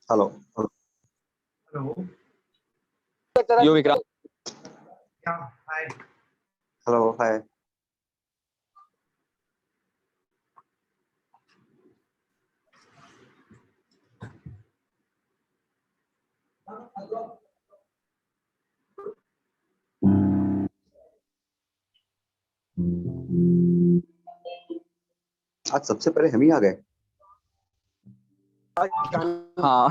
Hello. Hello. Yo Vikrant. Yeah. Hi. Hello hi. आज सबसे पहले हम ही आ गए। हाँ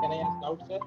Can I ask out, sir?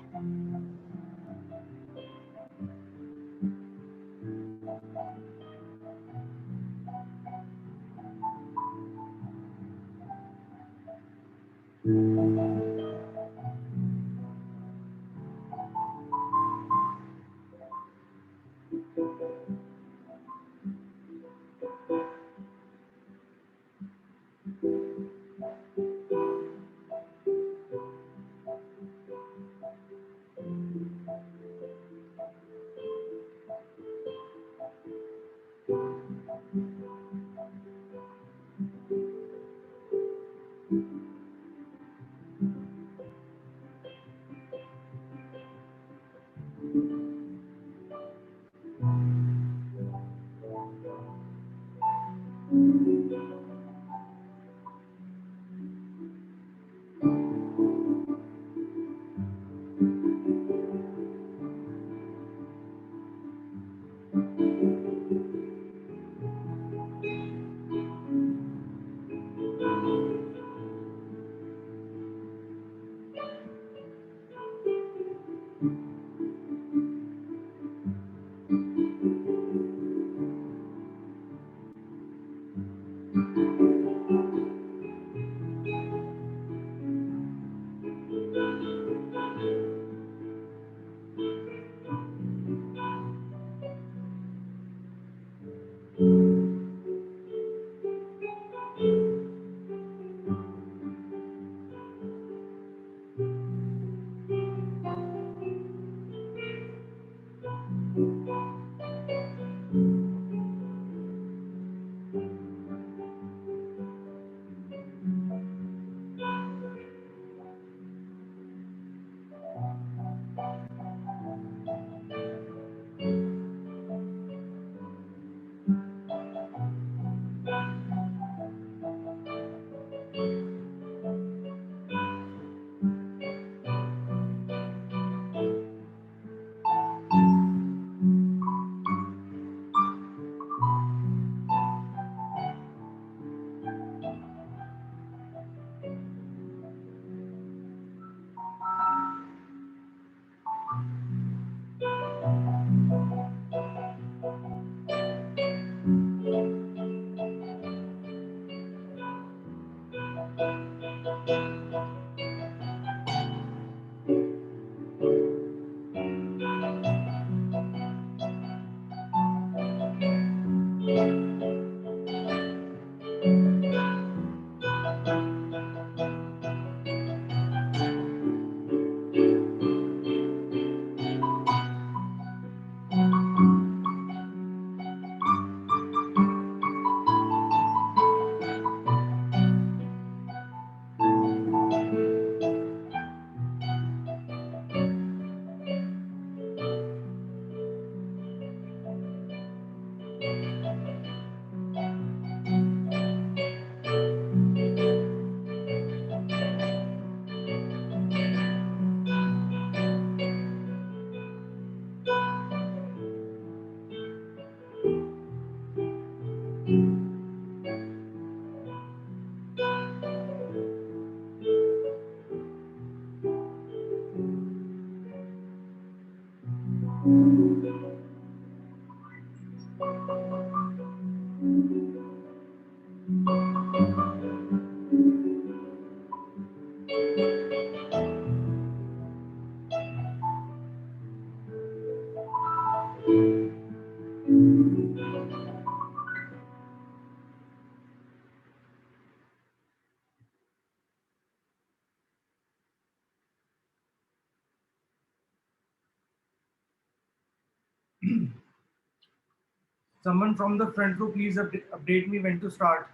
Someone from the front row, please update me when to start.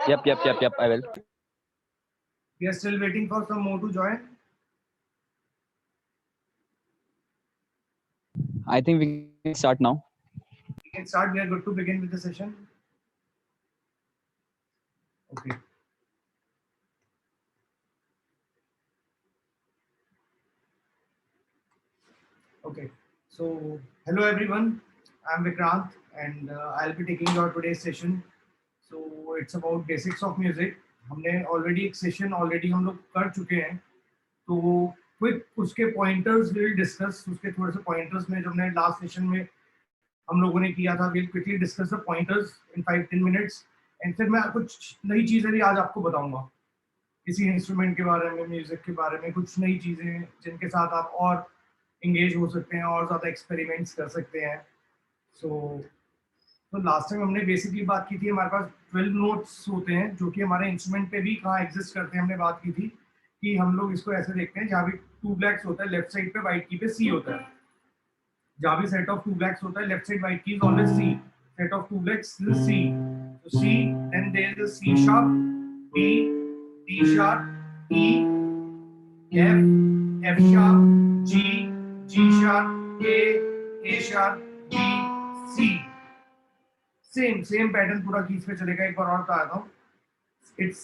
Yep. I will. We are still waiting for some more to join. I think we can start now. We can start. We are good to begin with the session. Okay. Okay. So, hello everyone. I'm Vikrant, and I'll be taking your today's session. So, it's about basics of music. हमने already एक session already हम लोग कर चुके हैं. तो quick उसके pointers will discuss. उसके थोड़े से पॉइंटर्स में जो हमने लास्ट सेशन में हम लोगों ने किया था, will quickly discuss the pointers in 5-10 minutes. And फिर मैं कुछ नई चीज़ें भी आज आपको बताऊंगा, किसी इंस्ट्रूमेंट के बारे में, म्यूजिक के बारे में, कुछ नई चीज़ें जिनके साथ आप और इंगेज हो सकते हैं और ज़्यादा एक्सपेरिमेंट्स कर सकते हैं. तो लास्ट टाइम हमने बेसिकली बात की थी, हमारे पास 12 नोट्स होते हैं जो कि हमारे इंस्ट्रूमेंट पे भी कहाँ एग्जिस्ट करते हैं. हमने बात की थी कि हम लोग इसको ऐसे देखते हैं, जहाँ भी 2 ब्लैक्स होता है लेफ्ट साइड पे, वाइट की पे सी होता है. जहाँ भी सेट ऑफ 2 ब्लैक्स होता है left side white key is always C. Set of 2 blacks is C. तो C, then there is a C sharp, D, D sharp, E, F, F sharp, G, G sharp, A sharp, B, C. Same pattern पूरा keys पे चलेगा. एक बार और बता देता हूँ. It's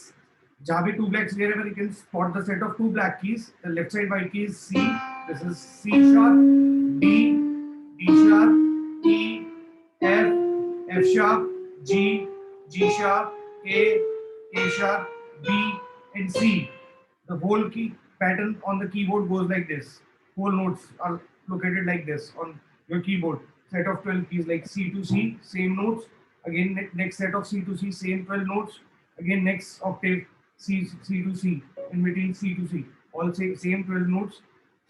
जहाँ भी 2 blacks, wherever you can spot the set of 2 black keys, the left side white key is C. This is C sharp, D, D sharp, E, F, F sharp, G, G sharp, A sharp, B, and C. The whole key pattern on the keyboard goes like this. Whole notes are located like this on your keyboard. Set of 12 keys like C to C, same notes. Again, next set of C to C, same 12 notes. Again, next octave, C to C, in between C to C, all same 12 notes,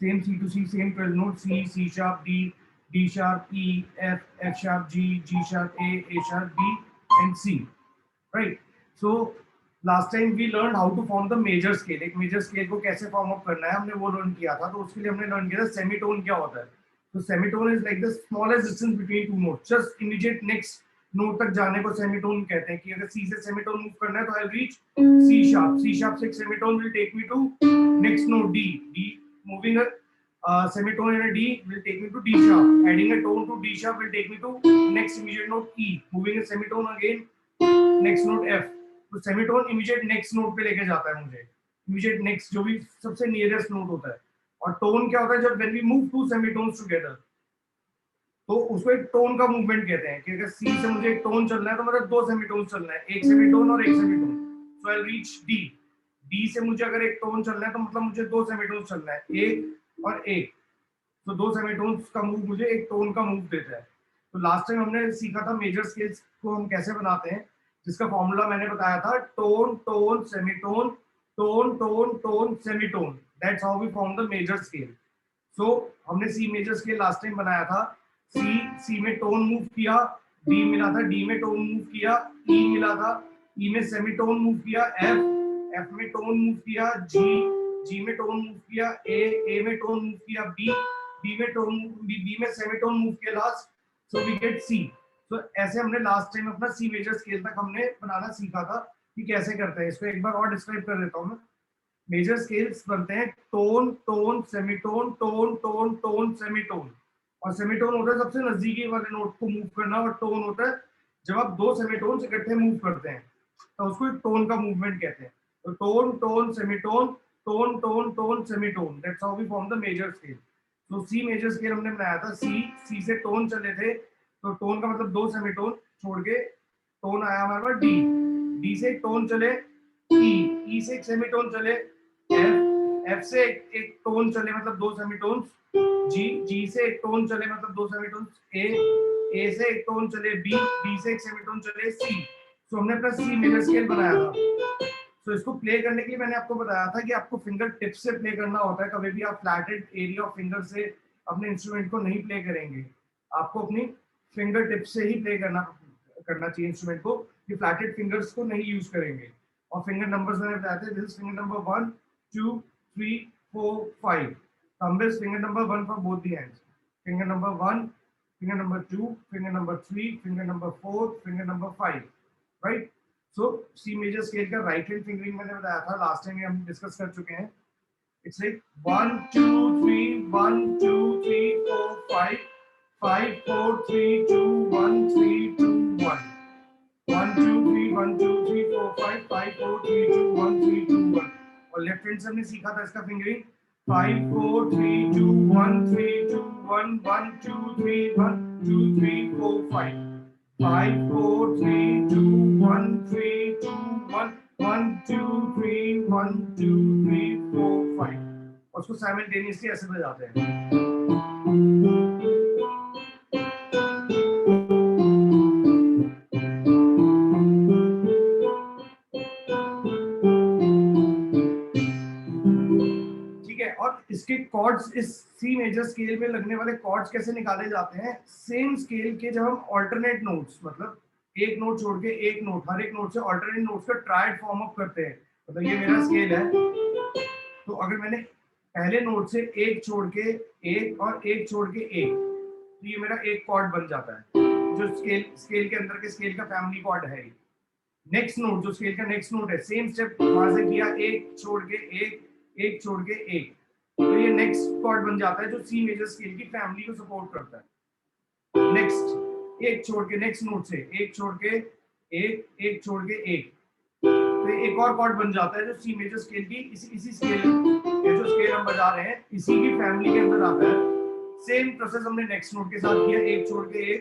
same C to C, same 12 notes, C sharp, D sharp, E, F sharp, G sharp, A sharp, B, and C. Right? So last time we learned how to form the major scale. एक major scale को कैसे form up करना है हमने वो learn किया था. तो उसके लिए हमने learn किया था semitone क्या होता है. तो semitone is like the smallest distance between two notes, just immediate next note तक जाने को सेमीटोन कहते हैं. कि अगर सी से सेमीटोन मूव करना है तो आई रीच सी शार्प से semitone will take me to next note D. Moving a semitone in a D will take me to D sharp. Adding a tone to D sharp will take me to next immediate note E. Moving a semitone again next note F. तो semitone immediate next note पे लेके जाता है मुझे, immediate next जो भी सबसे nearest note होता है. और टोन क्या होता है, जब when we move to semitones together तो उसको एक टोन का मूवमेंट कहते हैं. कि अगर सी से मुझे एक टोन चलना है तो मतलब 2 सेमीटोन चलना है, एक सेमीटोन और एक semitone. So I reach D. D से मुझे अगर एक टोन चलना है तो मतलब मुझे 2 सेमीटोन चलना है, एक और एक. तो 2 सेमीटोन्स का मूव मुझे एक टोन का मूव देता है. तो लास्ट टाइम हमने सीखा था मेजर स्केल्स को हम कैसे बनाते हैं. जिसका फॉर्मूला मैंने बताया था, tone tone semitone, tone tone tone semitone, that's how we form the major scale. So हमने C major scale last time बनाया था, सी में टोन मूव किया, डी मिला था, डी में टोन मूव किया, ई मिला था, ई में सेमीटोन मूव किया, एफ में टोन मूव किया, जी में टोन मूव किया, ए में टोन मूव किया, बी में सेमीटोन मूव किया लास्ट, सो वी गेट सी। तो ऐसे हमने लास्ट टाइम अपना सी मेजर स्केल तक हमने बनाना सीखा था कि कैसे करते हैं। इसको एक बार और डिस्क्राइब कर देता हूँ मैं। मेजर स्केल्स बनते हैं tone tone semitone, tone tone tone semitone, और सेमीटोन होता है सबसे नजदीकी वाले नोट को मूव करना, और टोन होता है जब आप दो सेमीटोन इकट्ठे मूव करते हैं तो उसको एक टोन का मूवमेंट कहते हैं। तो tone tone semitone, tone tone tone semitone, that's how we form the major scale. तो सी मेजर स्केल हमने बनाया था, सी से टोन चले थे, तो टोन का मतलब दो सेमीटोन छोड़ के टोन आया हमारे पास डी से एक टोन चले ई से एक सेमीटोन चले एफ से एक टोन चले मतलब दो सेमीटोन्स, जी से एक टोन चले मतलब दो सेमीटोन्स, ए से एक टोन चले बी से एक सेमीटोन चले सी। तो हमने अपना सी मेजर स्केल बनाया था। तो इसको प्ले करने के लिए मैंने आपको बताया था कि आपको फिंगर टिप से प्ले करना होता है, कभी भी आप फ्लैटेड एरिया ऑफ फिंगर से अपने इंस्ट्रूमेंट को नहीं प्ले करेंगे, आपको अपनी फिंगर टिप से ही प्ले करना चाहिए इंस्ट्रूमेंट को, कि फ्लैटेड फिंगर्स को नहीं यूज करेंगे। और फिंगर नंबर्स मैंने बताया था, this finger number 1 2 3 4 5, thumb is finger number 1 for both the hands, finger number 1, finger number 2, finger number 3, finger number 4, finger number 5, right? So C major scale का right hand fingering मैंने बताया था last time, हम discuss कर चुके हैं। It's like 1 2 3 1 2 3 4 5 5 4 3 2 1 3 2 1 1 2 3 1 2 3 4 5 5 4 3 2 1 3 2 1। और left hand से हमने सीखा था इसका फिंगरिंग 5 4 3 2 1 3 2 1 1 2 3 1 2 3 4 5 5 4 3 2 1 3 2 1 1 2 3 1 2 3 4 5। और उसको साइमल्टेनियसली ऐसे बजाते हैं। इसके कॉर्ड्स, इस सी मेजर स्केल में लगने वाले कॉर्ड्स कैसे निकाले जाते हैं, सेम स्केल के जब हम ऑल्टरनेट नोट्स, मतलब एक नोट छोड़ के एक नोट, हर एक नोट से ऑल्टरनेट नोट्स का ट्राइड फॉर्म अप करते हैं। मतलब ये मेरा स्केल है, तो अगर मैंने पहले नोट से एक छोड़ के एक और एक छोड़ के एक, तो ये मेरा एक कॉर्ड बन जाता है, जो स्केल के अंदर के स्केल का फैमिली कॉर्ड है। नेक्स्ट नोट, जो स्केल का नेक्स्ट नोट है, सेम स्टेप वहां से किया, एक छोड़ के एक छोड़ के एक, तो ये नेक्स्ट कॉर्ड बन जाता है जो सी मेजर स्केल की फैमिली को सपोर्ट करता है। नेक्स्ट एक छोड़ के, नेक्स्ट नोट से एक छोड़ के एक छोड़ के एक, तो एक और कॉर्ड बन जाता है जो सी मेजर स्केल की इसी स्केल, ये जो स्केल हम बजा रहे हैं इसी की फैमिली के अंदर आता है। सेम प्रोसेस हमने नेक्स्ट नोट के साथ किया, एक छोड़ के एक,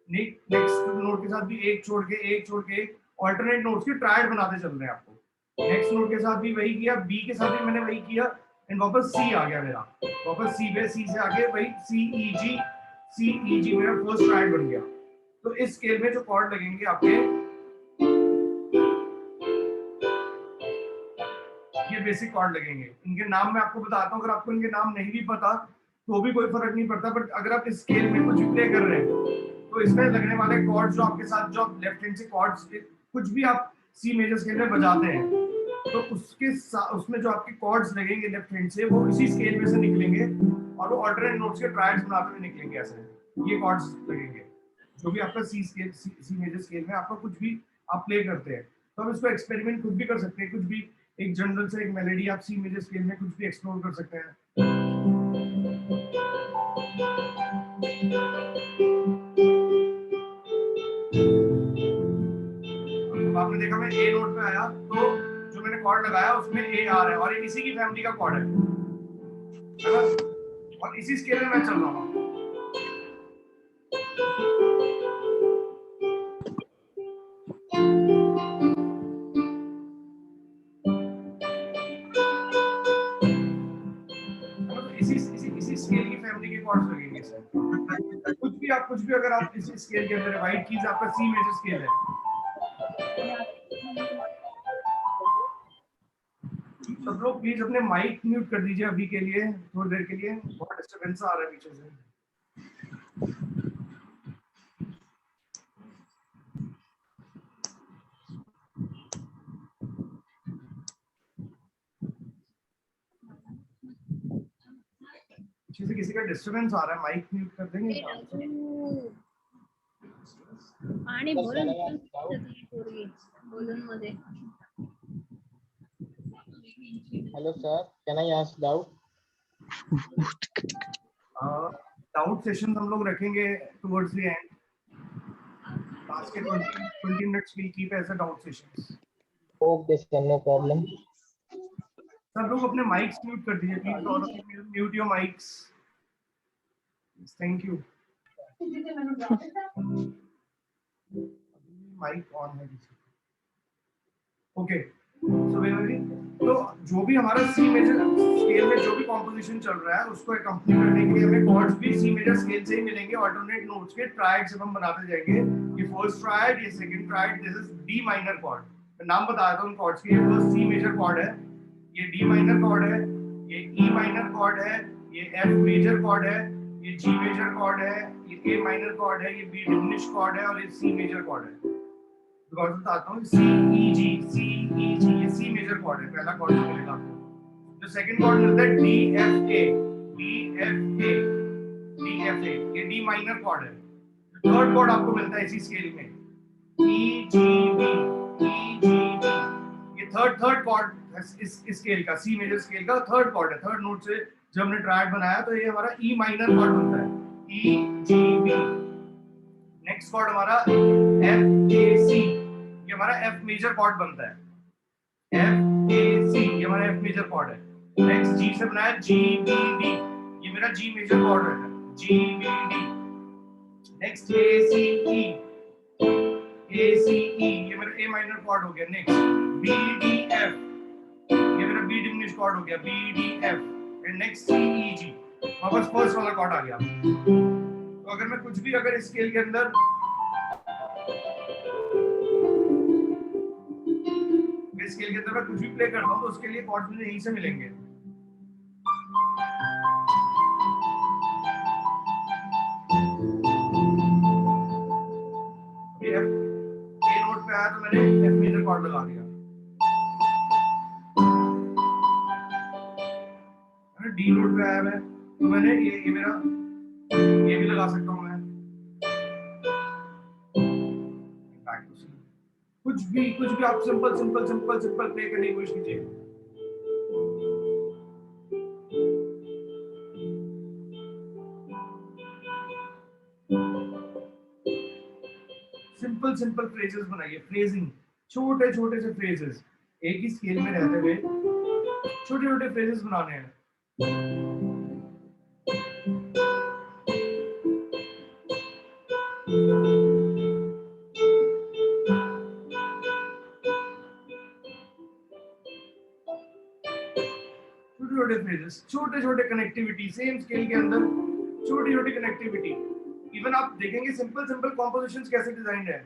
नेक्स्ट नोट के साथ भी एक छोड़ के एक, ऑल्टरनेट नोट्स के ट्रायड बनाते चल रहे हैं आपको। नेक्स्ट नोट के साथ भी वही किया, बी के साथ भी मैंने वही किया, एंड वापस सी आ गया मेरा, वापस सी पे, सी से आगे वही सी ई जी मेरा फर्स्ट ट्रायड बन गया। तो इस स्केल में जो कॉर्ड लगेंगे आपके, ये बेसिक कॉर्ड लगेंगे। इनके नाम मैं आपको बताता हूँ, अगर आपको इनके नाम नहीं भी पता तो भी कोई फर्क नहीं पड़ता, बट अगर आप इस स्केल में कुछ प्ले कर रहे हैं तो इसमें लगने वाले कॉर्ड्स जो आपके साथ, जो आप लेफ्ट हैंड से कॉर्ड्स कुछ भी आप सी मेजर स्केल में बजाते हैं, तो उसमें जो आपके कॉर्ड्स लगेंगे लेफ्ट हैंड से, वो इसी स्केल में से निकलेंगे और वो ऑल्टरनेट नोट्स के ट्रायड्स बनाते हुए निकलेंगे। ऐसे ये कॉर्ड्स लगेंगे जो भी आपका सी मेजर स्केल में आपका कुछ भी आप प्ले करते हैं। तो आप इसको एक्सपेरिमेंट खुद भी कर सकते हैं, कुछ भी एक जनरल से एक मेलोडी आप सी मेजर स्केल में कुछ भी एक्सप्लोर कर सकते हैं। आपने देखा मैं ए नोट पे आया तो जो मैंने कॉर्ड लगाया उसमें ए आ रहा है और इसी की फैमिली का कॉर्ड है ना, और इसी स्केल में मैं चल रहा हूँ। इसी स्केल की फैमिली के कॉर्ड्स लगेंगे सर। कुछ भी अगर आप इसी स्केल के अंदर, व्हाइट कीज आपका सी मेजर स्केल है, सब लोग प्लीज अपने माइक म्यूट कर दीजिए अभी के लिए, थोड़ी देर के लिए, बहुत डिस्टरबेंस आ रहा है पीछे से। पीछे से किसी का डिस्टरबेंस आ रहा है, माइक म्यूट कर देंगे। आणि Sir, बोलून can I ask doubt? बोलून मध्ये Hello, sir. Can I ask doubt? Doubt session हम लोग रखेंगे टुवर्ड्स द एंड, लास्ट के 20 minutes we keep as a doubt sessions. Okay, sir. No problem. सब लोग अपने माइक्स म्यूट कर दीजिए प्लीज, और mute your mics, thank you. Mic on है किसी, ओके। सो बेसिकली तो जो भी हमारा सी मेजर स्केल में जो भी कॉम्पोजिशन चल रहा है उसको अकम्पनी करने के लिए हमें कॉर्ड्स भी सी मेजर स्केल से ही मिलेंगे, ऑल्टरनेट नोट्स के ट्रायड से हम बनाते जाएंगे। ये फर्स्ट ट्रायड, ये second triad, this is D minor cord. मैं नाम बता देता हूं कॉर्ड्स के, ये फर्स्ट सी मेजर कॉर्ड है, ये डी माइनर कॉर्ड है, ये ई माइनर कॉर्ड है, ये एफ मेजर कॉर्ड है, ये जी मेजर कॉर्ड है, ये ए माइनर कॉर्ड है, ये बी डिमिनिश कॉर्ड है और ये सी मेजर कॉर्ड है। बिकॉज़ बताता हूं सी ई जी, ये सी मेजर कॉर्ड है, पहला कॉर्ड जो मिलेगा आपको। जो सेकंड कॉर्ड मिलता है डी एफ ए, ये डी माइनर कॉर्ड है। थर्ड कॉर्ड आपको मिलता है इसी स्केल में ई जी बी, ये थर्ड कॉर्ड इस स्केल का, सी मेजर स्केल का थर्ड कॉर्ड है। थर्ड नोट से जब हमने ट्रायड बनाया तो ये हमारा ई माइनर कॉर्ड बनता है, ई जी बी। नेक्स्ट कॉर्ड हमारा एफ ए सी, ये हमारा एफ मेजर कॉर्ड बनता है, एफ ए सी ये हमारा एफ मेजर कॉर्ड है। नेक्स्ट जी से बनाया जी बी डी, ये मेरा जी मेजर कॉर्ड है, जी बी डी। नेक्स्ट ए सी ई, ये मेरा ए माइनर कॉर्ड हो गया। नेक्स्ट बी डी एफ, ये मेरा बी डिमिनिश कॉर्ड हो गया, B D F. And next C E G, वापस फर्स्ट वाला कॉर्ड आ गया। तो अगर मैं कुछ भी अगर इस स्केल के अंदर मैं कुछ भी प्ले करता हूँ तो उसके लिए कॉर्ड्स मुझे यहीं से मिलेंगे। ए नोट पे आया तो मैंने एफ मेजर कॉर्ड लगा दिया, डी नोट पे आया मैं तो मैंने ये मेरा ये भी लगा सकता हूँ मैं। कुछ भी आप सिंपल प्ले करने की कोशिश कीजिए। सिंपल फ्रेजेस बनाइए, फ्रेजिंग, छोटे से फ्रेजेस, एक ही स्केल में रहते हुए छोटे फ्रेजेस बनाने हैं। छोटे कनेक्टिविटी, सेम स्केल के अंदर छोटी कनेक्टिविटी। इवन आप देखेंगे सिंपल कॉम्पोजिशंस कैसे डिजाइन्ड है।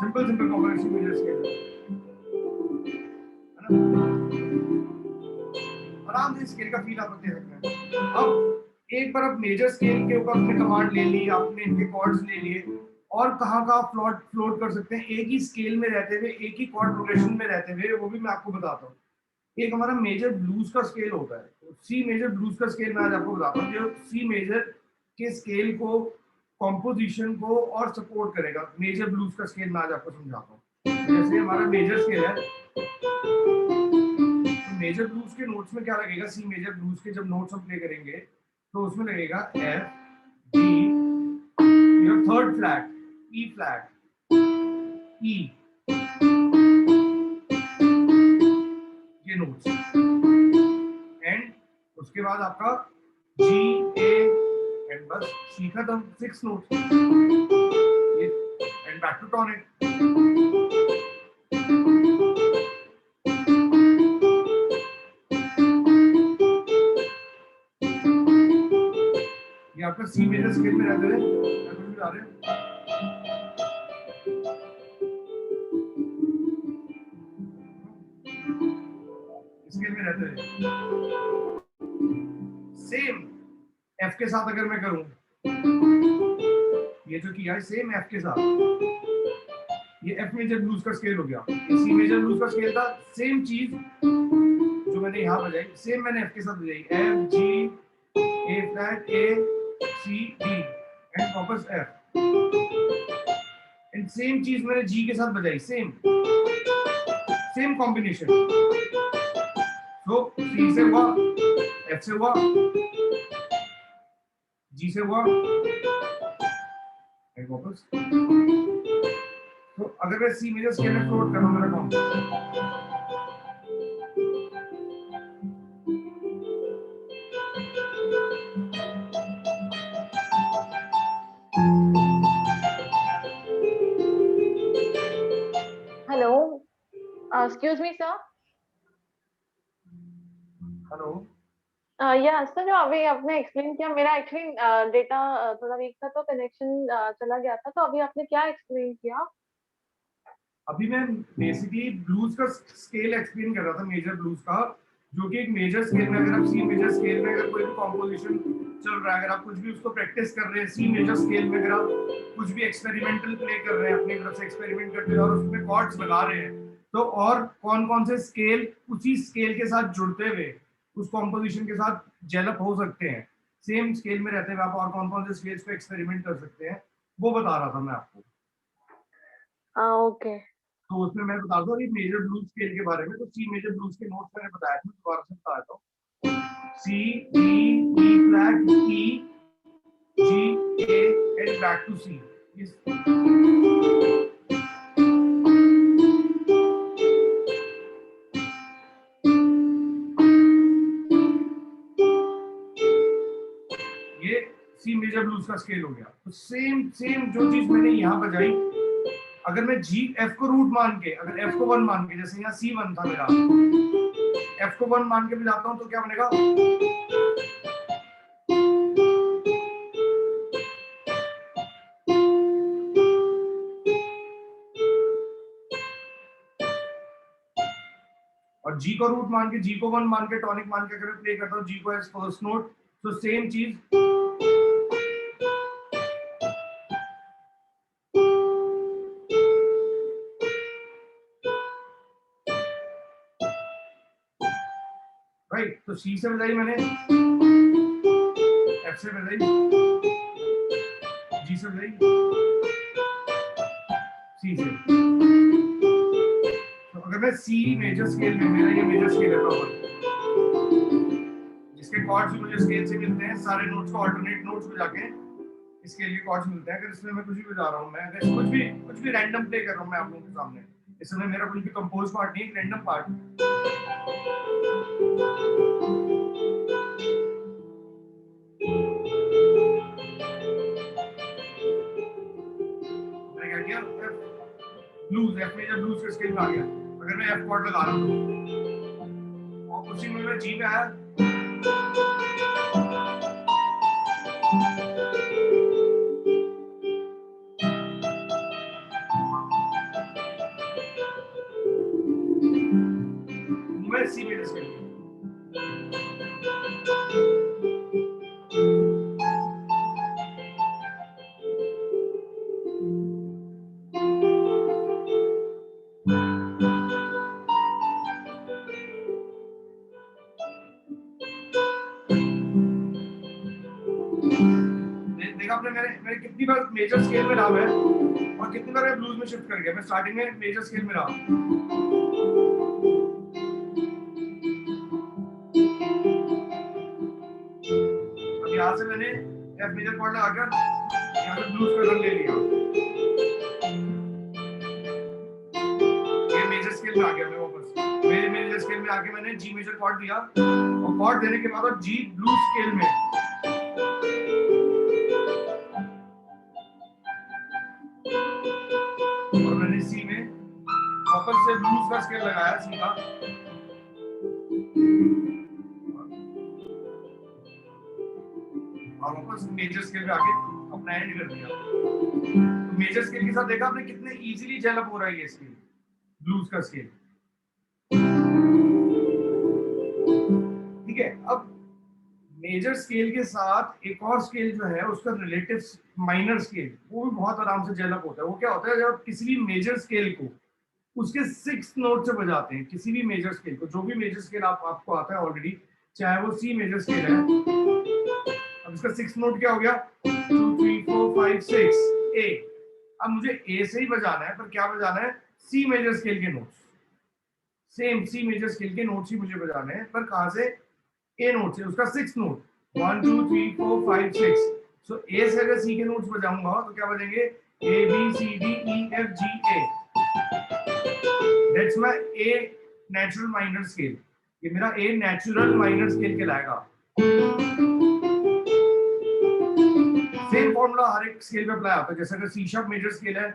सिंपल कॉम्पोजिशन मेजर स्केल है ना, आराम से स्केल का फील आप दे सकते हैं। अब एक बार आप मेजर स्केल के ऊपर अपने कमांड ले ली, आपने इनके कॉर्ड्स ले लिए, और कहाँ फ्लोट कर सकते हैं एक ही स्केल में रहते हुए, एक ही कॉर्ड प्रोग्रेशन में रहते हुए, वो भी मैं आपको बताता हूँ। एक हमारा मेजर ब्लूज का स्केल होता है, सी मेजर ब्लूज का स्केल मैं आज आपको बताता हूँ, जो सी मेजर के स्केल को, कॉम्पोजिशन को और सपोर्ट करेगा। मेजर ब्लूज का स्केल मैं आज आपको समझाता हूँ। जैसे हमारा मेजर स्केल है, मेजर ब्लूज के नोट्स में क्या लगेगा, सी मेजर ब्लूज के जब नोट्स हम प्ले करेंगे तो उसमें लगेगा एफ डी, थर्ड फ्लैट, ई फ्लैट, ई, ये नोट्स, एंड उसके बाद आपका जी ए एंड बस सी खत्म, 6 नोट्स, ये एंड बैक टू टॉनिक। ये आपका सी मेजर स्केल में रहते हैं, जा रहे हैं। स्केल में रहते हैं। सेम एफ के साथ अगर मैं करूं, ये जो किया है सेम एफ के साथ, ये एफ मेजर ब्लूज का स्केल हो गया, ये सी मेजर ब्लूज का स्केल था। सेम चीज जो मैंने यहाँ बजाई, सेम मैंने एफ के साथ बजाई, F G A flat A C D and वापस एफ, एंड सेम चीज मैंने जी के साथ बजाई, सेम कॉम्बिनेशन। तो सी से हुआ, एफ से हुआ, जी से हुआ, एंड वापस। तो अगर मैं सी मेजर स्केल में फ्लोट करूं, मेरा कौन Hello. Excuse me, sir. Hello, या सर, जो अभी आपने एक्सप्लेन किया, मेरा एक्चुअली डेटा थोड़ा वीक था तो कनेक्शन चला गया था, तो अभी आपने क्या एक्सप्लेन किया? अभी मैं बेसिकली ब्लूज का स्केल एक्सप्लेन कर रहा था, मेजर ब्लूज का, जो कि एक मेजर स्केल में, अगर आप सी मेजर स्केल में अगर कोई भी कॉम्पोजिशन चल रहा है, अगर आप कुछ भी उसको प्रैक्टिस कर रहे हैं सी मेजर स्केल में, अगर आप कुछ भी एक्सपेरिमेंटल प्ले कर रहे हैं, अपनी तरफ से एक्सपेरिमेंट करते हैं और उसमें कॉर्ड्स लगा रहे हैं, तो और कौन कौन से स्केल उसी स्केल के साथ जुड़ते हुए उस कॉम्पोजिशन के साथ जेलअप हो सकते हैं, सेम स्केल में रहते हुए आप और कौन कौन से स्केल्स पे एक्सपेरिमेंट कर सकते हैं, वो बता रहा था मैं आपको। ओके। तो उसमें मैं बता दूं मेजर ब्लूज स्केल के बारे में। तो सी मेजर ब्लूज के नोट्स मैंने बताया था, दोबारा से बता देता हूं। C D E flat E G A and back to C. ये सी मेजर ब्लूज का स्केल हो गया। तो सेम जो चीज मैंने यहाँ बजाई, अगर मैं जी एफ को रूट मान के, अगर एफ को 1 मान के, जैसे यहाँ C1 था मेरा, एफ को 1 मान के भी जाता हूं तो क्या बनेगा, और जी को रूट मान के, जी को 1 मान के, टॉनिक मान के अगर प्ले करता हूँ जी को एज फर्स्ट नोट, तो सेम चीज राइट। तो सी से बजाई मैंने, एफ से बजाई, जी से बजाई, सी से। तो अगर मैं सी मेजर स्केल में, मेरा ये मेजर स्केल है प्रॉपर, जिसके कॉर्ड्स मुझे स्केल से मिलते हैं, सारे नोट्स को अल्टरनेट नोट्स में जाके स्केल के कॉर्ड्स मिलते हैं। अगर इसमें मैं कुछ भी बजा रहा हूँ, मैं अगर कुछ भी रैंडम प्ले कर रहा हूँ मैं आप लोगों के सामने, इसमें मेरा कुछ भी कंपोज पार्ट नहीं, एक random part, blues, F major blues का स्केल में आ गया। अगर मैं एफ कॉर्ड लगा रहा हूँ और उसी में मैं जी पे आया, मैं सी मेजर स्केल में, देखा आपने मेरे कितनी बार मेजर स्केल में रहा है और कितनी बार मैं ब्लूज में शिफ्ट कर गया। मैं स्टार्टिंग में मेजर स्केल में रहा, अब यहाँ से मैंने एफ मेजर कॉर्ड लगा कर यहाँ पे ब्लूज का रंग ले लिया, आ गया मैं वापस मेरे मेजर स्केल में आके मैंने जी मेजर कॉर्ड दिया और कॉर्ड देने के बाद जी ब्लू स्केल में और मैंने सी में वापस से ब्लूज का स्केल लगाया सी का और वापस मेजर स्केल पे आके अपना एंड कर दिया। तो मेजर स्केल के साथ देखा आपने कितने इजीली जेल अप हो रहा है ये स्केल, ब्लूज का स्केल। ठीक है, अब मेजर स्केल के साथ एक और स्केल जो है उसका रिलेटिव माइनर स्केल, वो भी बहुत आराम से जेल अप होता है। वो क्या होता है, जब किसी भी मेजर स्केल को उसके 6 नोट से बजाते हैं, किसी भी मेजर स्केल को, जो भी मेजर स्केल आपको आता है ऑलरेडी, चाहे वो सी मेजर स्केल है। अब इसका 6 नोट क्या हो गया, 2 3 4 5 6 ए। अब मुझे ए से ही बजाना है, पर क्या बजाना है, सी मेजर स्केल के notes, same C major scale के नोट्स ही मुझे बजाने हैं, पर कहां से, ए नोट से, उसका 6 नोट 1 2 3 4 5 6। सो ए से अगर सी के नोट्स बजाऊंगा तो क्या बजेंगे, A B C D E F G A. That's my A natural minor scale. ये मेरा ए नेचुरल माइनर स्केल कहलाएगा। सेम फॉर्मूला हर एक स्केल पे अप्लाई होता है। जैसे अगर सी शार्प मेजर स्केल है,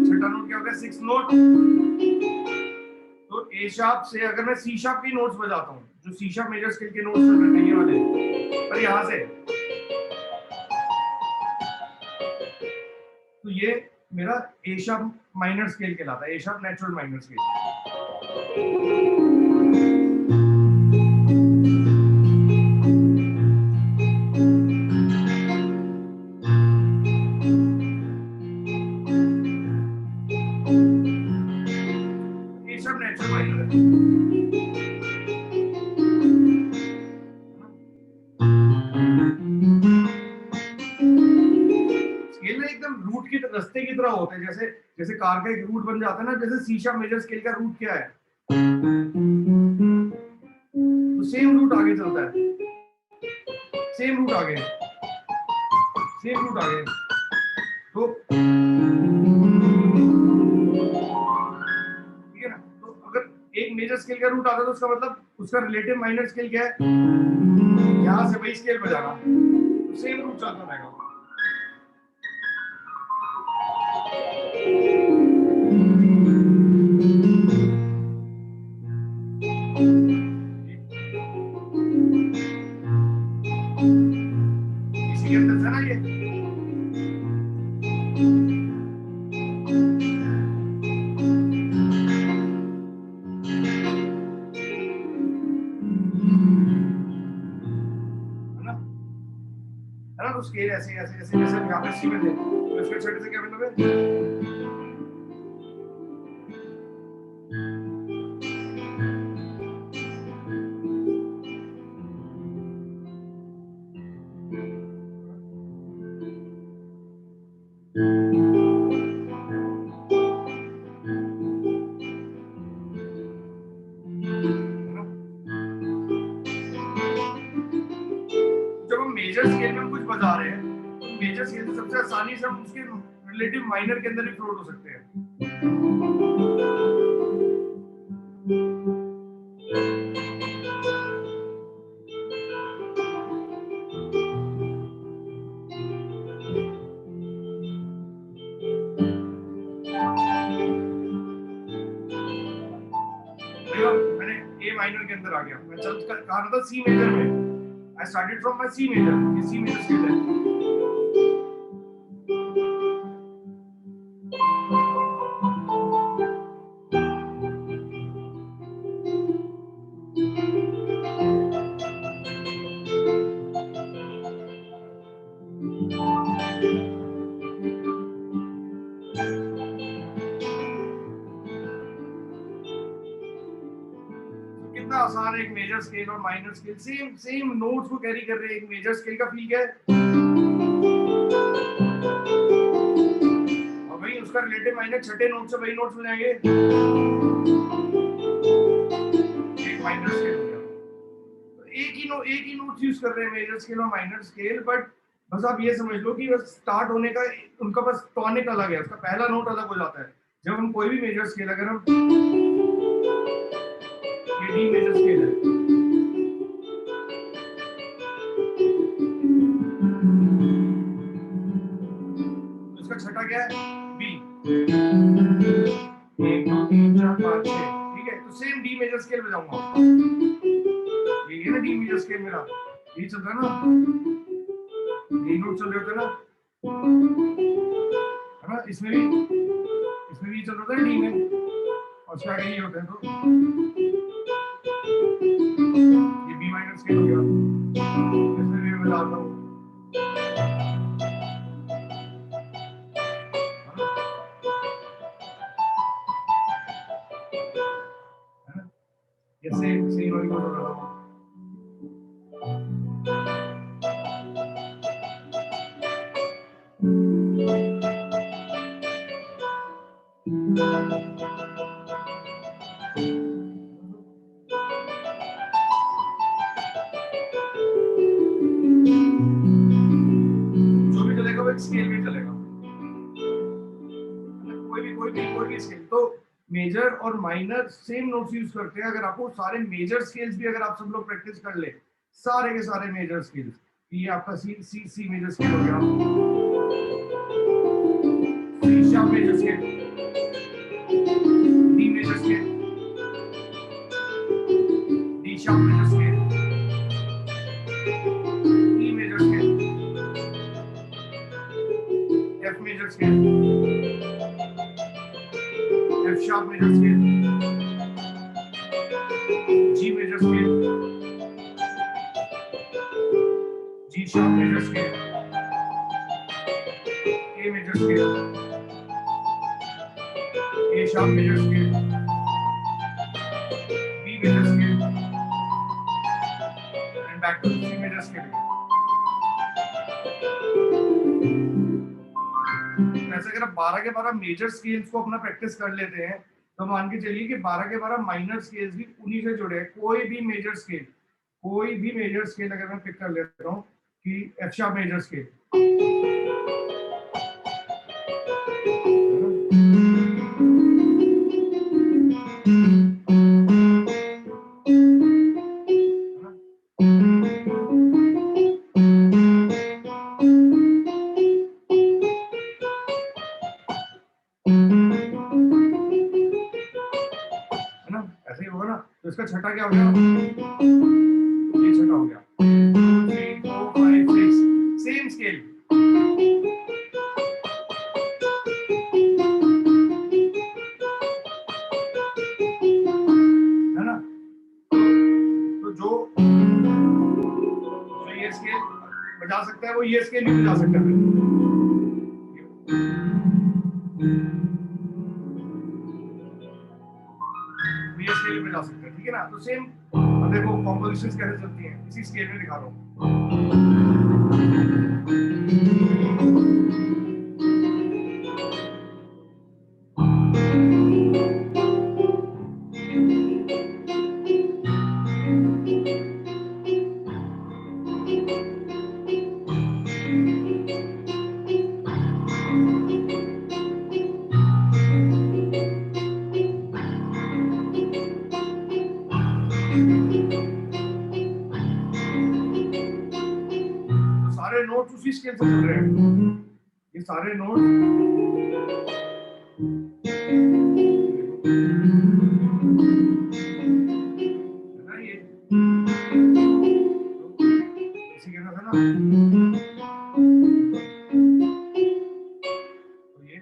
छठा नोट क्या होगा, 6 नोट। तो ए शार्प से अगर मैं सी शार्प के नोट्स बजाता हूँ, जो सी शार्प मेजर स्केल के नोट्स हैं ये वाले, पर यहां से, तो ये मेरा ए शार्प माइनर स्केल कहलाता है, ए sharp natural minor scale. A sharp natural minor है। स्केल में एकदम रूट की रास्ते की तरह होते हैं, जैसे जैसे कार का एक रूट बन जाता है ना, जैसे सी शार्प मेजर स्केल का रूट क्या है, तो सेम रूट आगे चलता है, सेम रूट आगे, सेम रूट आगे। तो ठीक है ना, तो अगर एक मेजर स्केल का रूट आता है तो उसका मतलब उसका रिलेटिव माइनर स्केल क्या है, यहां से वही स्केल बजाना, तो सेम रूट चलता रहेगा। इसी के अंदर है ना ये, है ना, तो स्केल ऐसे ऐसे ऐसे जैसे यहाँ पे सी में थे, तो इसके छठे से क्या मतलब है, जब हम मेजर स्केल में कुछ बजा रहे हैं, तो मेजर स्केल से सबसे आसानी से हम उसके रिलेटिव माइनर के अंदर ही फ्लोट हो सकते हैं। मैंने ए माइनर के अंदर आ गया, मैं चल कहा था सी मेजर में, I started from my C major, ये C major scale है। कितना आसान है, एक मेजर स्केल और minor scale same same notes को कैरी कर रहे हैं। एक मेजर स्केल का फील क्या है, और वही उसका रिलेटिव माइनर छठे नोट से वही नोट्स मिल जाएंगे, एक माइनर स्केल हो गया। तो एक ही नोट्स यूज कर रहे हैं, मेजर स्केल और माइनर स्केल, बट बस आप ये समझ लो कि बस स्टार्ट होने का उनका बस टॉनिक अलग है, उसका पहला नोट अलग हो जाता है। जब हम कोई भी मेजर स्केल, अगर हम ये डी मेजर स्केल है, उसका छठा क्या है? बी। 1 2 3 4 5 6, ठीक है। तो सेम डी मेजर स्केल बजाऊंगा, ये है ना डी मेजर स्केल मेरा, ये चल रहा है ना, ये नोट चल रहे होते हैं ना, है ना। इसमें भी चल रहा था डी में, और उसके आगे ये होते हैं, तो ये बी माइनर स्केल हो गया। इसमें भी मैं डालता हूँ, है ना। ये सेम वाली नोट हो रहा था। जो भी चलेगा वो एक स्केल में चलेगा, कोई भी स्केल। तो मेजर और माइनर सेम नोट्स यूज करते हैं। अगर आपको सारे मेजर स्केल्स भी अगर आप सब लोग प्रैक्टिस कर ले, सारे के सारे मेजर स्केल्स, ये आपका सी मेजर स्केल हो गया, C sharp major scale, D major scale, D sharp major scale, E major scale, F major scale, F sharp major scale, G major scale, G sharp major scale, A major scale, A sharp major scale, B major scale, and back to C major scale. ऐसे अगर आप 12 के 12 major scales को अपना practice कर लेते हैं, तो मान के चलिए कि 12 के 12 माइनर स्केल्स भी उन्हीं से जुड़े हैं। कोई भी मेजर स्केल अगर मैं पिक कर लेता हूँ कि एफ शार्प मेजर स्केल, ऐसे ही होगा ना। तो इसका छठा क्या हो गया? ये छठा हो गया। 3 4 5 6 सेम स्केल, है ना। तो जो ये स्केल बजा सकता है वो ये स्केल भी बजा सकता है। ये स्केल भी बजा सकता है, ठीक है ना। तो सेम, अब देखो कॉम्पोजिशंस कैसे चलती हैं, इसी स्केल में दिखा रहा हूँ। सारे नोट्स उसी स्केल से चल रहे हैं, ये सारे नोट्स है ना। ये इसी के साथ है ना। तो ये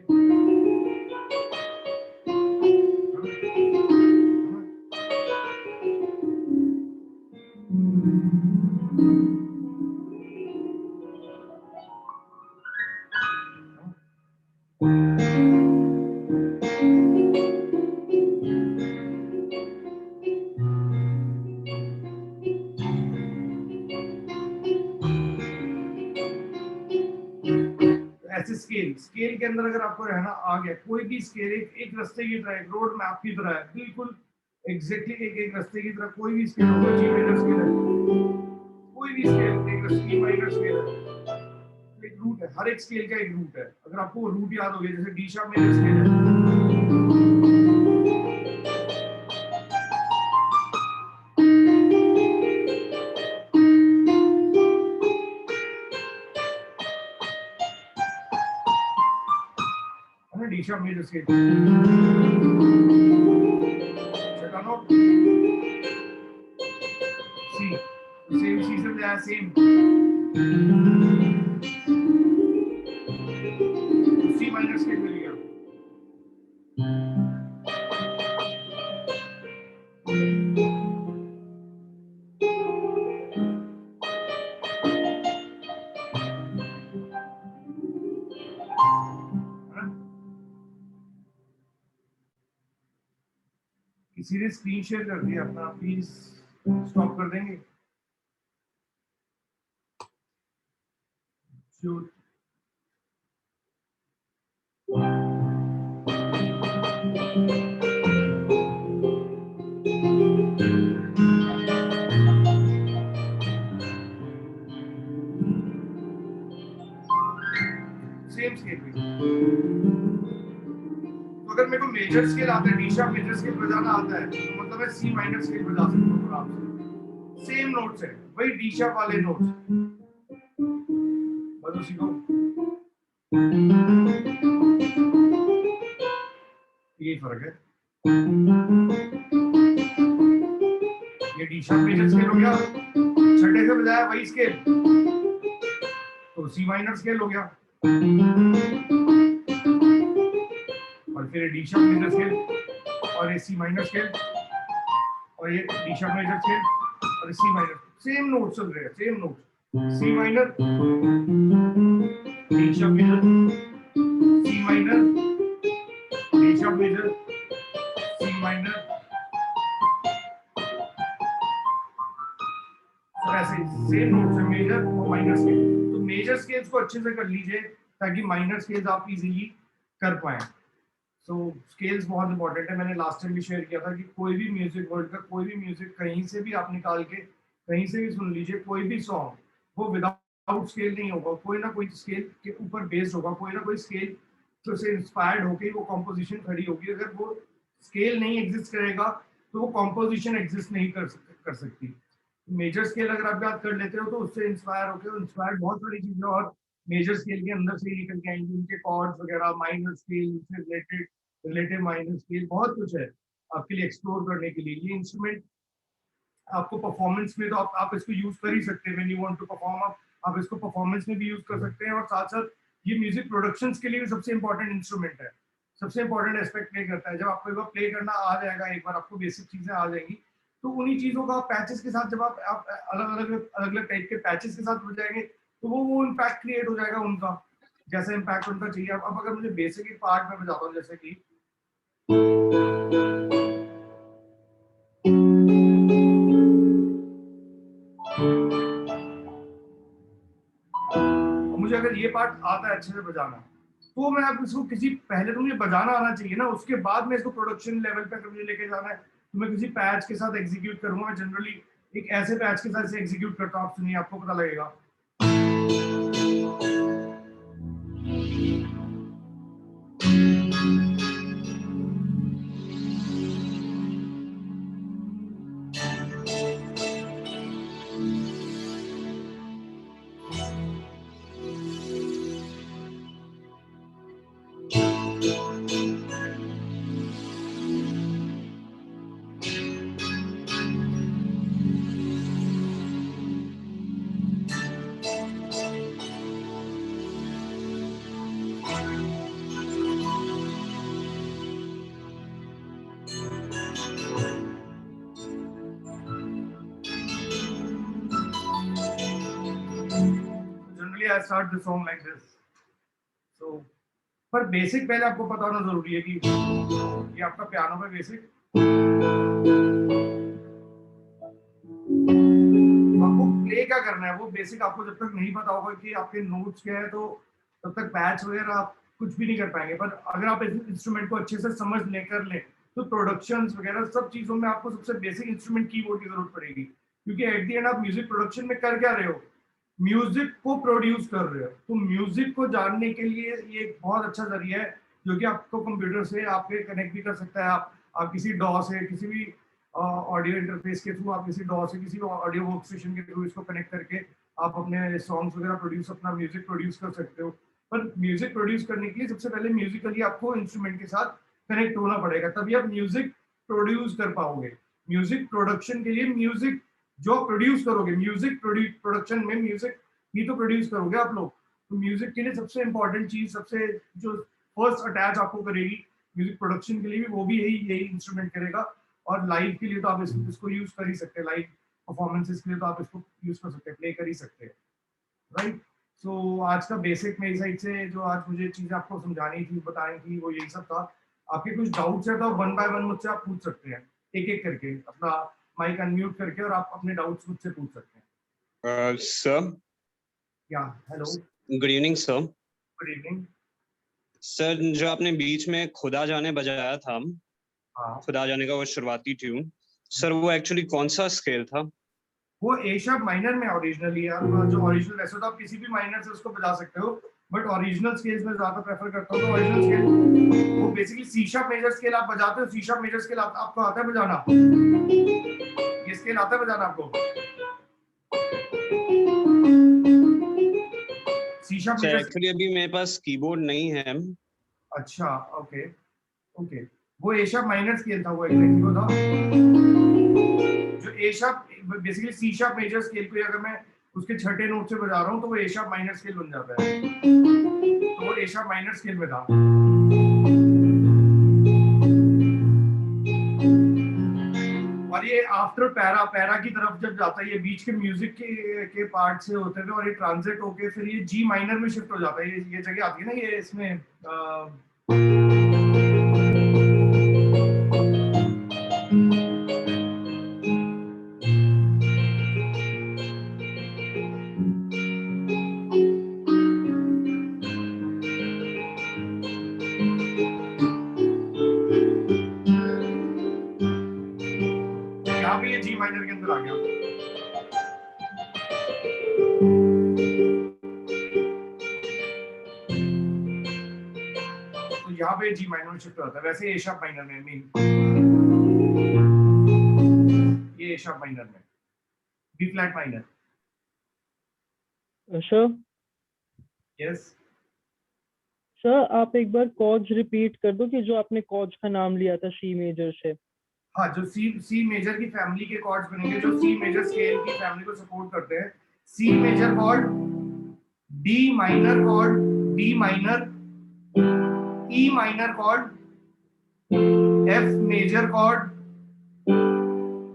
ऐसे स्केल के अंदर अगर आपको रहना आ गया, कोई भी स्केल एक रास्ते की तरह, एक रोड मैप की तरह है, बिल्कुल एग्जैक्टली एक रास्ते की तरह। कोई भी स्केल होगा, जी मेजर स्केल है, कोई भी स्केल एक रास्ते की माइनर स्केल है, एक रूट है, हर एक स्केल का एक रूट है। अगर आपको रूट याद हो गया, जैसे डी शार्प मेजर स्केल है, D sharp major scale. Second note C, same C से बजाया सेम, सी माइनर स्केल मिल गया। किसी ने स्क्रीन शेयर कर दिया अपना, प्लीज स्टॉप कर देंगे। जो सेम स्केल पे, तो अगर मेरे को मेजर स्केल आता है, डी शार्प मेजर स्केल बजाना आता है, तो मतलब मैं सी माइनर स्केल बजा सकता हूँ आराम से। सेम नोट्स है, वही डी शार्प वाले नोट्स, बजाओ सीखो। यही फर्क है। ये डी शार्प मेजर स्केल हो गया, छठे से बजाया वही स्केल, तो सी माइनर स्केल हो गया। और फिर डी शार्प मेजर स्केल, और ये सी माइनर स्केल, और ये डी शार्प मेजर स्केल, और सी माइनर। सेम नोट चल रहे हैं, same note, C minor, D sharp major, C minor, D sharp major, C minor, ऐसे सेम नोट्स है, मेजर और माइनर स्केल। तो मेजर स्केल्स को अच्छे से कर लीजिए ताकि माइनर स्केल्स आप इजीली कर पाएं। सो स्केल्स बहुत इंपॉर्टेंट है। मैंने लास्ट टाइम भी शेयर किया था कि कोई भी म्यूजिक वर्ल्ड का कोई भी म्यूजिक कहीं से भी आप निकाल के कहीं से भी सुन लीजिए, कोई भी सॉन्ग, वो विदाउट स्केल नहीं होगा, कोई ना कोई स्केल के ऊपर बेस्ड होगा, कोई ना कोई स्केल से इंस्पायर्ड होकर वो कॉम्पोजिशन खड़ी होगी। अगर वो स्केल नहीं एग्जिस्ट करेगा तो वो कॉम्पोजिशन एग्जिस्ट नहीं कर सकती। मेजर स्केल अगर आप याद कर लेते हो तो उससे इंस्पायर होकर इंस्पायर्ड बहुत सारी चीजें और मेजर स्केल के अंदर से ही निकल के आएंगे, उनके कॉर्ड्स वगैरह, माइनर स्केल से रिलेटेड माइनर स्केल, बहुत कुछ है आपके लिए एक्सप्लोर करने के लिए। ये इंस्ट्रूमेंट आपको परफॉर्मेंस में तो आप इसको यूज कर ही सकते हैं, when you want to perform आप इसको परफॉर्मेंस में भी यूज कर सकते हैं, और साथ साथ ये म्यूजिक प्रोडक्शंस के लिए भी सबसे इंपॉर्टेंट इंस्ट्रूमेंट है, सबसे इंपॉर्टेंट एस्पेक्ट प्ले करता है। जब आपको एक बार प्ले करना आ जाएगा, एक बार आपको बेसिक चीजें आ जाएंगी, तो उन्हीं चीजों का पैचेस के साथ जब आप अलग अलग टाइप के पैचेस के साथ बजाएंगे तो वो इम्पैक्ट क्रिएट हो जाएगा उनका, जैसा इम्पैक्ट उनका चाहिए। अब अगर मुझे बेसिक पार्ट में बजाता हूँ, जैसे कि मुझे अगर ये पार्ट आता है अच्छे से बजाना, तो मैं अब इसको पहले तो मुझे बजाना आना चाहिए ना, उसके बाद में इसको प्रोडक्शन लेवल पे मुझे लेके जाना है, तो मैं किसी पैच के साथ एग्जीक्यूट करूंगा। मैं जनरली एक ऐसे पैच के साथ इसे एग्जीक्यूट करता हूँ, आप सुनिए, आपको पता लगेगा। I start the song like this. So, पर बेसिक पहले आपको पता होना जरूरी है कि ये आपका पियानो पे बेसिक, आपको प्ले क्या करना है वो बेसिक आपको जब तक नहीं पता होगा कि आपके नोट्स क्या है, तो तब तक पैच वगैरह आप कुछ भी नहीं कर पाएंगे। पर अगर आप इस इंस्ट्रूमेंट को अच्छे से समझ कर लें तो प्रोडक्शंस वगैरह सब चीजों में आपको सबसे बेसिक इंस्ट्रूमेंट कीबोर्ड की जरूरत पड़ेगी, क्योंकि एट द एंड आप म्यूजिक प्रोडक्शन में कर क्या रहे हो, म्यूजिक को प्रोड्यूस कर रहे हो। तो म्यूजिक को जानने के लिए ये एक बहुत अच्छा जरिया है जो कि आपको कंप्यूटर से आपके कनेक्ट भी कर सकता है। आप किसी डॉ से, किसी भी ऑडियो इंटरफेस के थ्रू, आप किसी डॉ से, किसी ऑडियो वर्क स्टेशन के थ्रू इसको कनेक्ट करके आप अपने सॉन्ग्स वगैरह प्रोड्यूस, अपना म्यूजिक प्रोड्यूस कर सकते हो। पर म्यूजिक प्रोड्यूस करने के लिए सबसे पहले म्यूजिकली आपको इंस्ट्रूमेंट के साथ कनेक्ट होना पड़ेगा, तभी आप म्यूजिक प्रोड्यूस कर पाओगे। म्यूजिक प्रोडक्शन के लिए म्यूजिक जो प्रोड्यूस करोगे, म्यूजिक प्रोडक्शन में म्यूजिक ही तो प्रोड्यूस करोगे आप लोग। तो म्यूजिक के लिए सबसे इंपॉर्टेंट चीज, सबसे जो फर्स्ट अटैच आपको करेगी म्यूजिक प्रोडक्शन के लिए भी, वो भी यही इंस्ट्रूमेंट करेगा। और लाइव के लिए तो आप इसको यूज कर ही सकते हैं, लाइव परफॉर्मेंसेस के लिए तो आप इसको यूज कर सकते हैं, प्ले कर ही सकते हैं, राइट। सो आज का बेसिक मेरी साइड से जो आज मुझे चीजें आपको समझानी थी, बतानी थी, वो यही सब था। आपके कुछ डाउट्स है तो आप 1 बाय 1 मुझसे आप पूछ सकते हैं, एक एक करके अपना माइक अनम्यूट करके, और आप अपने डाउट्स मुझसे पूछ सकते हैं। सर, या hello, good evening sir. Good evening. Sir, जो आपने बीच में खुदा जाने बजाया था, हाँ, खुदा जाने का वो शुरुआती ट्यून, सर वो एक्चुअली कौन सा स्केल था? वो ए शार्प माइनर में ओरिजिनली यार, जो ओरिजिनल, वैसे तो आप किसी भी माइनर से उसको बजा सकते हो, बट ओरिजिनल स्केल्स में ज्यादा प्रेफर करता हूँ। तो ओरिजिनल स्केल वो basically C sharp major scale आप बजाते हो। सी शार्प मेजर स्केल आपको आता है बजाना? ये स्केल आता है बजाना आपको? C sharp sir major. Actually अभी मेरे पास कीबोर्ड नहीं है। अच्छा, ओके ओके। वो ए शार्प माइनर स्केल था, वो एग्जैक्टली वो था जो A sharp, basically C sharp major scale को अगर मैं उसके छठे नोट से बजा रहा हूँ तो वो ए शार्प माइनर स्केल बन जाता है। तो वो ए शार्प माइनर स्केल में था। और ये आफ्टर पैरा की तरफ जब जाता है, ये बीच के म्यूजिक के पार्ट से होते थे और ये ट्रांजिट होके फिर ये जी माइनर में शिफ्ट हो जाता है। ये जगह आती है ना, ये इसमें यहाँ पे ये जी माइनर के अंदर आ गया। तो यहाँ पे जी माइनर में शिफ्ट होता है। वैसे ए शार्प माइनर में मीन, ये ए शार्प माइनर में, B flat minor. Sir yes sir, आप एक बार कॉर्ड्स रिपीट कर दो कि जो आपने कॉर्ड्स का नाम लिया था सी मेजर से। हाँ, जो सी मेजर की फैमिली के कॉर्ड्स बनेंगे जो सी मेजर स्केल की फैमिली को सपोर्ट करते हैं। C major chord, D minor chord, D minor, E minor chord, F major chord,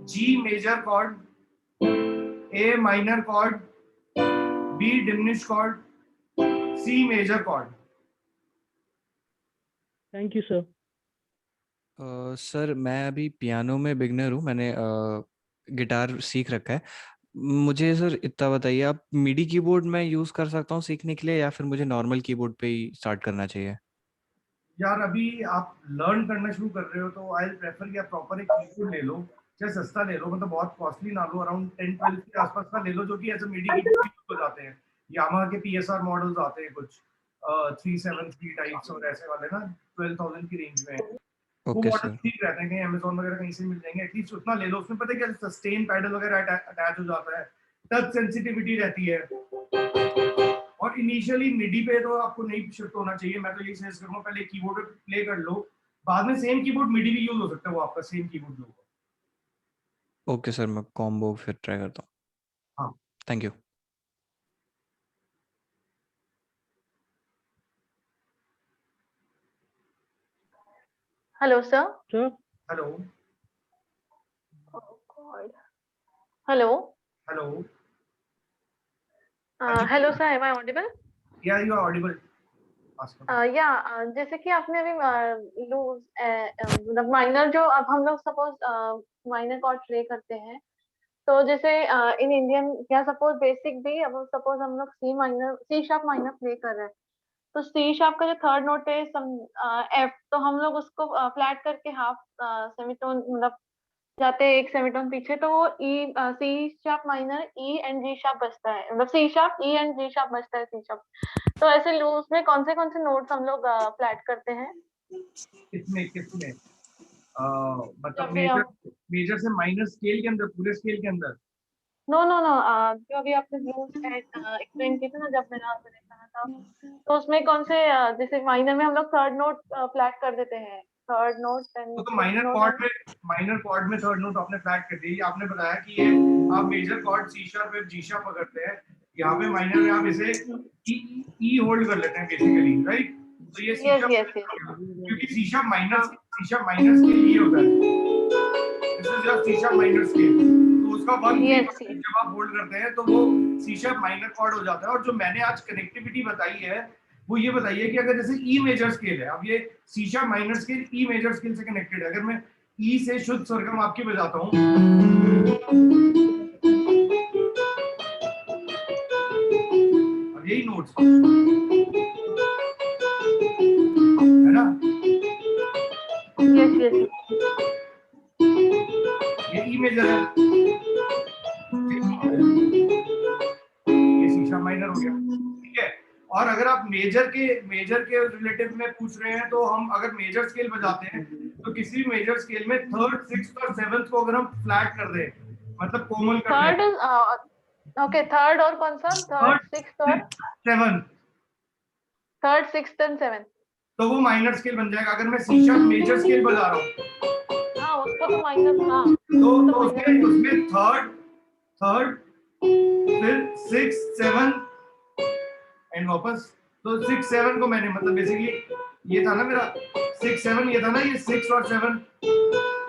G major chord, A minor chord, B diminish chord, C major chord. Thank you sir. Sir मैं अभी piano में beginner हूँ, मैंने guitar सीख रखा है। मुझे sir इतना बताइए, आप मिडी कीबोर्ड में यूज़ कर सकता हूँ सीखने के लिए या फिर मुझे नॉर्मल कीबोर्ड पे ही स्टार्ट करना चाहिए? यार अभी आप लर्न करना शुरू कर रहे हो तो आई प्रेफर कि आप प्रॉपर एक कीबोर्ड ले लो, चाहे सस्ता ले लो, मतलब बहुत कॉस्टली ना लो, अराउंड 10-12 के आसपास का ले लो, जो कि ऐसे मिडी कीबोर्ड हो जाते हैं। यामाहा के पीएसआर मॉडल्स आते हैं कुछ 373 टाइप्स और ऐसे वाले ना 12,000 की रेंज में। वो ओके मॉडल सर। ठीक रहते हैं, कहीं अमेज़न वगैरह कहीं से मिल जाएंगे। एटलीस्ट उतना ले लो, उसमें पता है क्या, सस्टेन पैडल वगैरह अटैच हो जाता है, टच सेंसिटिविटी रहती है। और इनिशियली मिडी पे तो आपको नहीं शिफ्ट होना चाहिए। मैं तो यही सजेस्ट करूंगा पहले कीबोर्ड पे प्ले कर लो, बाद में सेम कीबोर्ड मिडी भी यूज हो सकता है, वो आपका सेम कीबोर्ड जो होगा। ओके सर, मैं कॉम्बो फिर ट्राई करता हूँ। हाँ, thank you. Hello sir. Sir hello hello hello hello sir, am I audible? Yeah you are audible. जैसे कि आपने अभी लूज मतलब माइनर, जो अब हम लोग सपोज माइनर कॉर्ड प्ले करते हैं, तो जैसे इन इंडियन या सपोज बेसिक भी, अब सपोज हम लोग सी शार्प माइनर प्ले कर रहे हैं, तो सी शार्प का जो थर्ड नोट है एफ, तो हम लोग उसको फ्लैट करके हाफ सेमीटोन मतलब जाते हैं एक सेमीटोन पीछे, तो वो E C sharp minor E and G sharp बचता है, मतलब C sharp E and G sharp बचता है, सी शार्प। तो ऐसे लूज में कौन से नोट्स हम लोग फ्लैट करते हैं? किसमें मतलब जब भी हम मेजर से माइनर स्केल के अंदर, पूरे स्केल के अंदर? नो नो नो जो अभी आपने लूज एक्सप्लेन की थी ना, जब मैंने आपको देखा था, तो उसमें कौन से जैसे माइनर में हम लोग थर्ड नोट फ्लैट कर देते हैं, थर्ड नोट एंड तो माइनर कॉर्ड में थर्ड नोट आपने फ्लैट कर दी। आपने बताया कि ये आप major chord C sharp G sharp पकड़ते हैं, यहाँ पे माइनर में आप इसे ई होल्ड कर लेते हैं बेसिकली, राइट? तो ये सी शार्प, क्योंकि सी शार्प माइनर स्केल ये होता है, this is your C sharp minor scale. तो उसका 1/3 जब आप होल्ड करते हैं तो वो सी शार्प माइनर कॉर्ड हो जाता है। और जो मैंने आज कनेक्टिविटी बताई है वो ये बताइए कि अगर जैसे ई मेजर स्केल है, अब ये C sharp minor scale E major scale से कनेक्टेड है, अगर मैं ई से शुद्ध सरगम आपकी बजाता हूँ, अब यही नोट्स है ना, ये ई मेजर है, ये सी शार्प माइनर हो गया, ठीक है। और अगर आप मेजर के रिलेटिव में पूछ रहे हैं, तो हम अगर मेजर स्केल बजाते हैं तो किसी भी मेजर स्केल में थर्ड, सिक्स्थ और सेवंथ को अगर हम फ्लैट कर दें, मतलब कोमल कर दें, ओके, थर्ड और कौन सा? थर्ड, सिक्स्थ और seventh, third, sixth and seventh, तो वो माइनर स्केल बन जाएगा। अगर मैं सी शार्प मेजर स्केल बजा रहा हूँ, हाँ उसको तो माइनर, हाँ तो उसमें थर्ड फिर सिक्स सेवन एंड वापस, तो 6 7 को मैंने मतलब बेसिकली ये था ना मेरा 6 7, ये था ना, ये 6 और 7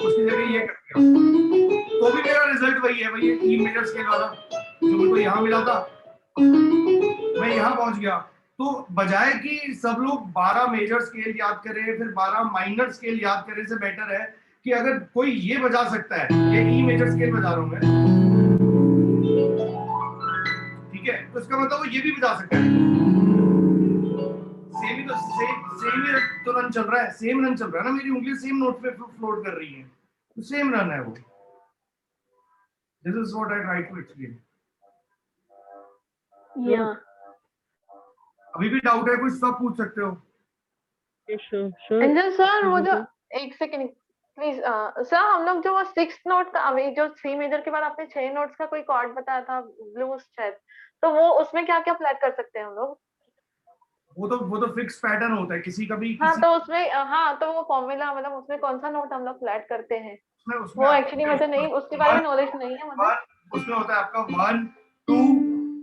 उसकी जगह ये कर दिया, तो भी मेरा रिजल्ट वही है, वही ई मेजर स्केल वाला जो मेरे को यहाँ मिला था, मैं यहाँ पहुंच गया। तो बजाय कि सब लोग 12 मेजर स्केल याद करें फिर 12 माइनर स्केल याद करें, से बेटर है कि अगर कोई ये बजा सकता है, ये ई मेजर स्केल बजा रहा हूँ मैं, ठीक है, तो इसका मतलब वो ये भी बजा सकता है। सेम ही तो रन चल रहा है, सेम रन चल रहा है ना, मेरी उंगली सेम नोट पे फ्लोट कर रही है, तो सेम रन है वो। This is what I try to explain. या अभी भी डाउट है कुछ तो आप पूछ सकते हो। एंजल सर, वो जो एक सेकंड प्लीज सर, हम लोग जो 6th नोट का, अभी जो सी मेजर के बाद आपने 6 नोट्स का कोई कॉर्ड बताया था ब्लूज शायद, तो वो उसमें क्या क्या फ्लैट कर सकते हैं हम लोग? वो तो फिक्स पैटर्न होता है किसी का भी, हाँ तो उसमें तो वो फॉर्मूला, मतलब उसमें कौन सा नोट हम लोग फ्लैट करते हैं? वो एक्चुअली मुझे नहीं, उसके बारे में नॉलेज नहीं है मुझे। उसमें होता है आपका 1 2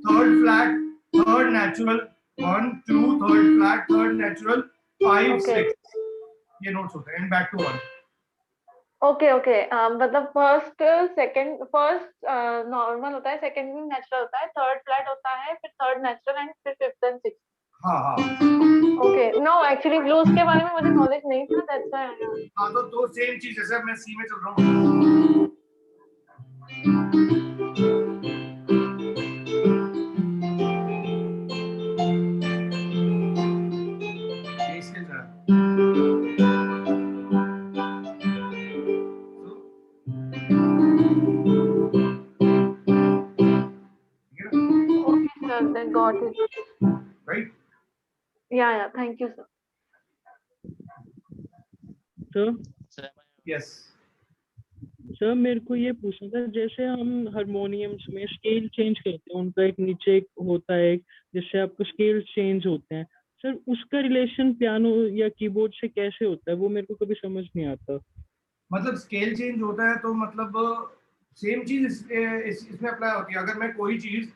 third flat, third natural, 1 2 third flat, third natural, 5 6, ये नोट्स होते हैं, एंड बैक टू 1। ओके मतलब फर्स्ट नॉर्मल होता है, सेकंड नेचुरल होता है, थर्ड फ्लैट होता है, फिर थर्ड नेचुरल एंड फिर फिफ्थ एंड सिक्स्थ। हाँ ओके, नो एक्चुअली ब्लूज के बारे में मुझे नॉलेज नहीं था, दैट्स व्हाई। हाँ, तो दो सेम चीज, जैसे मैं सी में चल रहा हूँ, Then got it. right? Yeah, thank you, sir. Sir Yes. Sir मेरे को ये पूछना था, जैसे हम हारमोनियम्स में स्केल चेंज करते हैं, उनका एक नीचे एक होता है जिससे आपको स्केल चेंज होते हैं, सर उसका रिलेशन पियानो या कीबोर्ड से कैसे होता है? वो मेरे को कभी समझ नहीं आता। मतलब स्केल चेंज होता है तो मतलब सेम चीज इसमें अप्लाई होती है। अगर मैं कोई चीज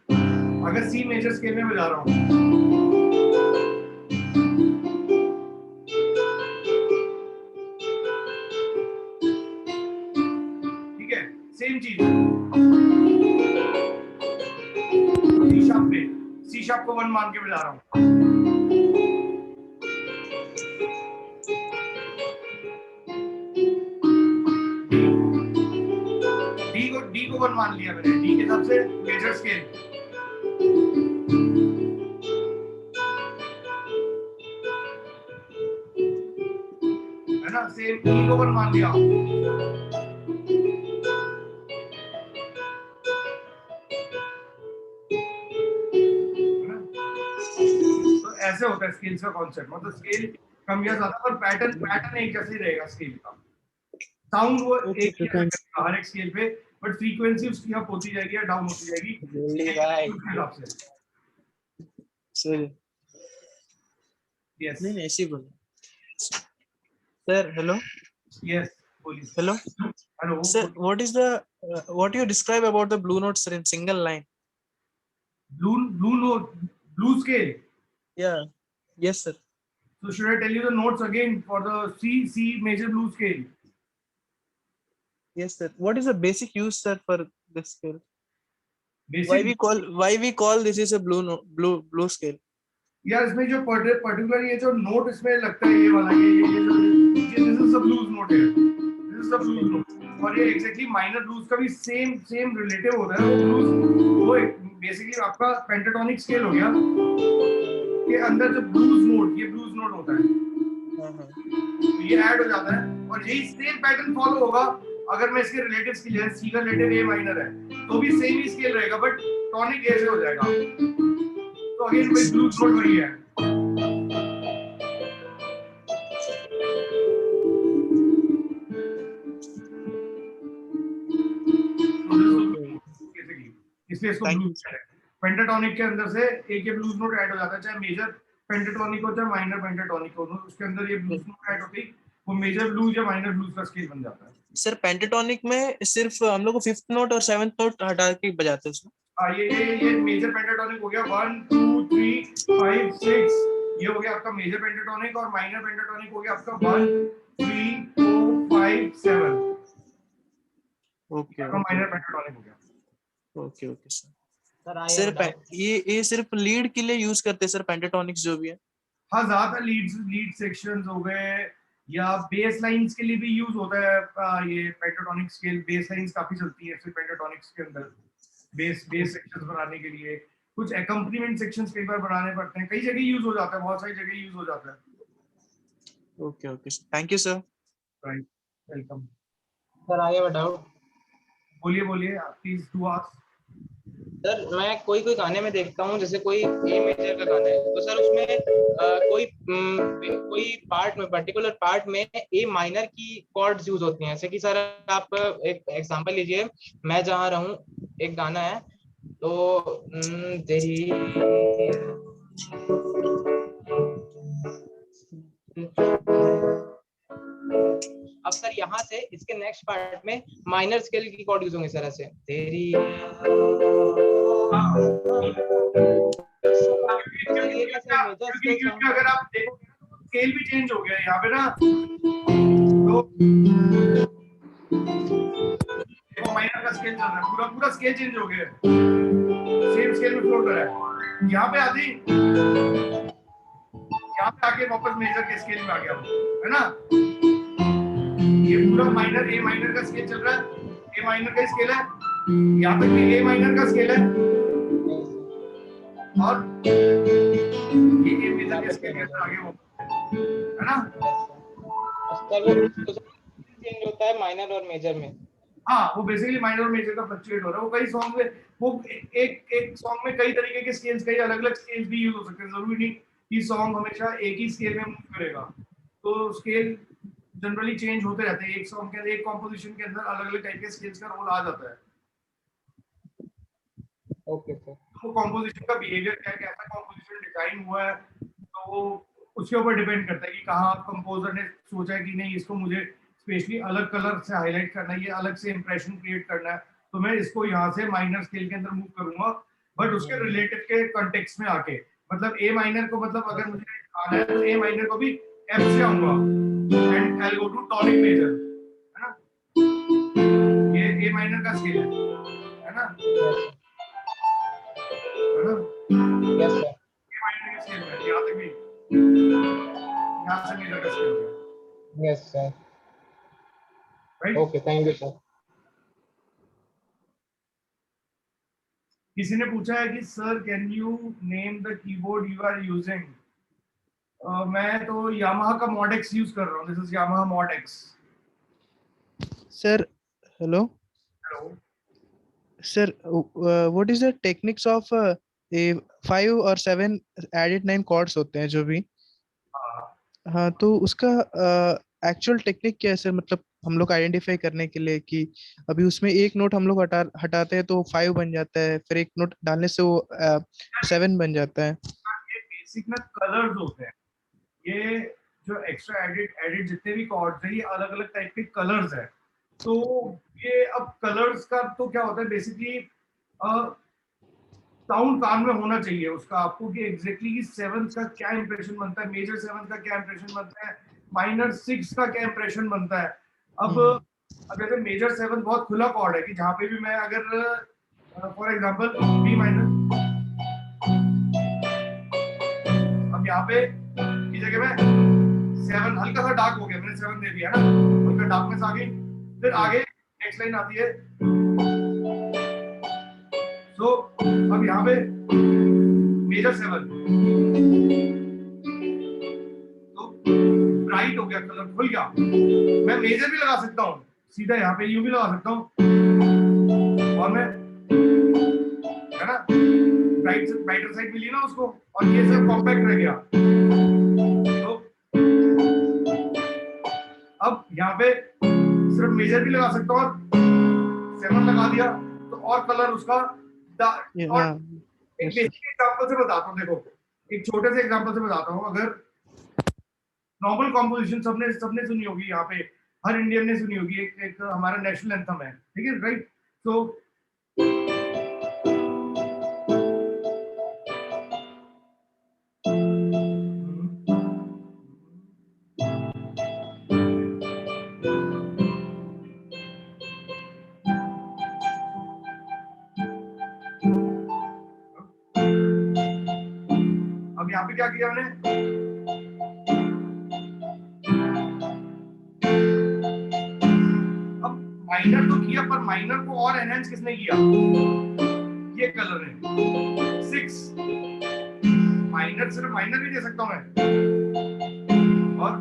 अगर सी मेजर स्केल में बजा रहा हूँ, ठीक है, सेम चीज सी शार्प को 1 मान के बजा रहा हूँ, डी को 1 मान लिया मैंने, डी के हिसाब से मेजर स्केल, है ना, सेम ई को 1 मान लिया, ऐसे होता है स्केल्स का कॉन्सेप्ट, मतलब स्केल कम या ज्यादा पर पैटर्न एक जैसे ही रहेगा स्केल का। साउंड वो Okay, एक ही sir, thank रहेगा हर एक स्केल पे, बट फ्रीक्वेंसी उसकी अप होती जाएगी या डाउन होती जाएगी उसके हिसाब से। सर यस नहीं ऐसे ही बोलो सर। हेलो यस बोलिए। Hello hello sir, what you describe about the blue notes in single line? blue note, blue scale. Yeah, yes sir. So should I tell you the notes again for the C major blue scale? Yes sir. What is the basic use sir for this scale? Basic why we call this is a blue scale? यार इसमें जो particular ये जो note इसमें लगता है ये वाला ये जो this is the blues note है, this is the blues note. और ये एग्जैक्टली माइनर ब्लूज का भी सेम रिलेटिव होता है। वो ब्लूज वो बेसिकली आपका पेंटाटोनिक स्केल हो गया के अंदर जो ब्लूज नोट, ये ब्लूज नोट होता है, तो ये ऐड हो जाता है और यही सेम पैटर्न फॉलो होगा। अगर मैं इसके रिलेटिव्स की ले, सी का रिलेटिव ए माइनर है तो भी सेम ही स्केल रहेगा, बट टॉनिक ए से हो जाएगा। तो अगेन वही ब्लूज नोट वही है। इसलिए इसको ब्लूज है। पेंटाटोनिक के अंदर से एक ये ब्लूज नोट ऐड हो जाता है, चाहे मेजर पेंटाटोनिक हो चाहे माइनर पेंटाटोनिक हो, उसके अंदर ये ब्लूज नोट ऐड होती है, वो मेजर ब्लूज या माइनर ब्लूज का स्केल बन जाता है। सर पेंटाटोनिक में सिर्फ हम लोग को 5th नोट और 7th नोट हटा के बजाते हैं उसमें। हाँ ये मेजर पेंटाटोनिक हो गया 1 2 3 5 6, ये हो गया आपका मेजर पेंटाटोनिक, और माइनर पेंटाटोनिक हो गया आपका 1 3 4 5 7। ओके माइनर पेंटाटोनिक हो गया। Okay sir. सिर्फ ये सिर्फ लीड के लिए यूज करते हैं सर पेंटाटोनिक्स जो भी है? हाँ ज्यादा लीड सेक्शंस हो गए या बेस लाइंस के लिए भी यूज होता है। ये पेंटाटोनिक स्केल बेस लाइंस काफी चलती है फिर पेंटाटोनिक्स के अंदर, बेस सेक्शंस बनाने के लिए कुछ एकम्पनीमेंट सेक्शंस कई बार बनाने पड़ते हैं, कई जगह यूज हो जाता है, बहुत सारी जगह यूज हो जाता है। Okay thank you sir. Right, welcome sir आगे बताओ। बोलिए प्लीज डू आस्क। सर मैं कोई गाने में देखता हूँ, जैसे कोई ए मेजर का गाना है तो सर उसमें कोई पार्ट में पर्टिकुलर पार्ट में ए माइनर की कॉर्ड्स यूज होती हैं। जैसे कि सर आप एक एग्जांपल लीजिए, मैं जहाँ रहूँ एक गाना है तो तेरी अब सर यहाँ से इसके नेक्स्ट पार्ट में माइनर स्केल की कॉर्ड यूज होंगे सर, ऐसे तेरी क्योंकि अगर आप देखोगे स्केल भी चेंज हो गया यहाँ पे ना, तो माइनर का स्केल चल रहा है, पूरा स्केल चेंज हो गया, सेम स्केल में फ्लोट हो रहा है। यहाँ पे आके वापस मेजर के स्केल में आ गया है ना। ये पूरा माइनर ए माइनर का स्केल चल रहा है, ए माइनर का स्केल है, यहाँ तक भी ए माइनर का स्केल है, और ये ए मेजर का स्केल में आगे वो है ना। चेंज होता है माइनर और मेजर में। हाँ वो बेसिकली माइनर और मेजर का फ्लक्चुएट हो रहा है। वो कई सॉन्ग में वो एक सॉन्ग में कई तरीके के स्केल्स, कई अलग-अलग स्केल्स भी यूज हो सकते हैं। जरूरी नहीं कि सॉन्ग हमेशा एक ही स्केल में मूव करेगा, तो स्केल जनरली चेंज होते रहते हैं। एक सॉन्ग के अंदर एक कॉम्पोजिशन के अंदर अलग-अलग टाइप के स्केल्स का रोल आ जाता है। Okay sir. तो कॉम्पोजिशन का बिहेवियर क्या है, कैसा कॉम्पोजिशन डिजाइन हुआ है, तो वो उसके ऊपर डिपेंड करता है कि कहाँ कंपोजर ने सोचा है कि नहीं इसको मुझे स्पेशली अलग कलर से हाईलाइट करना है, ये अलग से इंप्रेशन क्रिएट करना है, तो मैं इसको यहाँ से माइनर स्केल के अंदर मूव करूंगा, बट उसके रिलेटिव के कॉन्टेक्स्ट में आके। मतलब ए माइनर को, मतलब अगर मुझे आना है तो ए माइनर को भी एफ से आऊंगा and I go to tonic major, है ना। ये ए माइनर का स्केल है ना, यस सर। ए माइनर का स्केल है, यहाँ तक भी यहाँ से मेजर का स्केल है। Yes sir. Right, okay thank you sir. किसी ने पूछा है कि sir can you name the keyboard you are using. मैं तो यामाहा का मॉड एक्स यूज कर रहा हूँ। This is Yamaha mod x. Sir hello hello sir, what is the techniques of a 5 और 7 एडेड 9 कॉर्ड्स होते हैं जो भी। हाँ, तो उसका एक्चुअल टेक्निक क्या है सर, मतलब हम लोग आइडेंटिफाई करने के लिए कि अभी उसमें एक नोट हम लोग हटाते हैं तो 5 बन जाता है, फिर एक नोट डालने से वो 7 बन जाता है। ये बेसिक ना कलर्स होते हैं, ये जो एक्स्ट्रा एडिट जितने भी कॉर्ड्स हैं ये अलग अलग टाइप के कलर्स हैं। तो ये अब कलर्स का तो क्या होता है बेसिकली साउंड कान में होना चाहिए उसका आपको कि एग्जैक्टली कि सेवंथ का क्या इंप्रेशन बनता है, मेजर सेवंथ का क्या इंप्रेशन बनता है, माइनर सिक्स का क्या इंप्रेशन बनता है। अब जैसे मेजर सेवन बहुत खुला कॉर्ड है कि जहाँ पे भी मैं अगर फॉर एग्जांपल बी माइनर, अब यहाँ पे की जगह में सेवन हल्का सा डार्क हो गया, मैंने सेवन दे दिया ना, हल्का डार्कनेस आ गई। फिर आगे नेक्स्ट लाइन आती है, सो अब यहाँ पे मेजर सेवन तो ब्राइट हो गया, कलर खुल गया। मैं मेजर भी लगा सकता हूँ, सीधा यहाँ पे यू भी लगा सकता हूँ, और मैं है ना ब्राइटर साइड मिली ना उसको, और ये सब कॉम्पैक्ट रह गया। तो अब यहाँ पे सिर्फ मेजर भी लगा सकता हूँ और 7 लगा दिया तो और कलर उसका और एक बेसिक एग्जांपल से बताता हूँ, देखो एक छोटे से एग्जांपल से बताता हूँ। अगर नॉर्मल कॉम्पोजिशन सबने सुनी होगी, यहाँ पे हर इंडियन ने सुनी होगी, एक हमारा नेशनल एंथम है, ठीक है राइट। तो अब यहाँ पे क्या किया हमने, अब माइनर तो किया पर माइनर को और एनहांस किसने किया, ये कलर है 6। माइनर सिर्फ माइनर भी दे सकता हूं मैं, और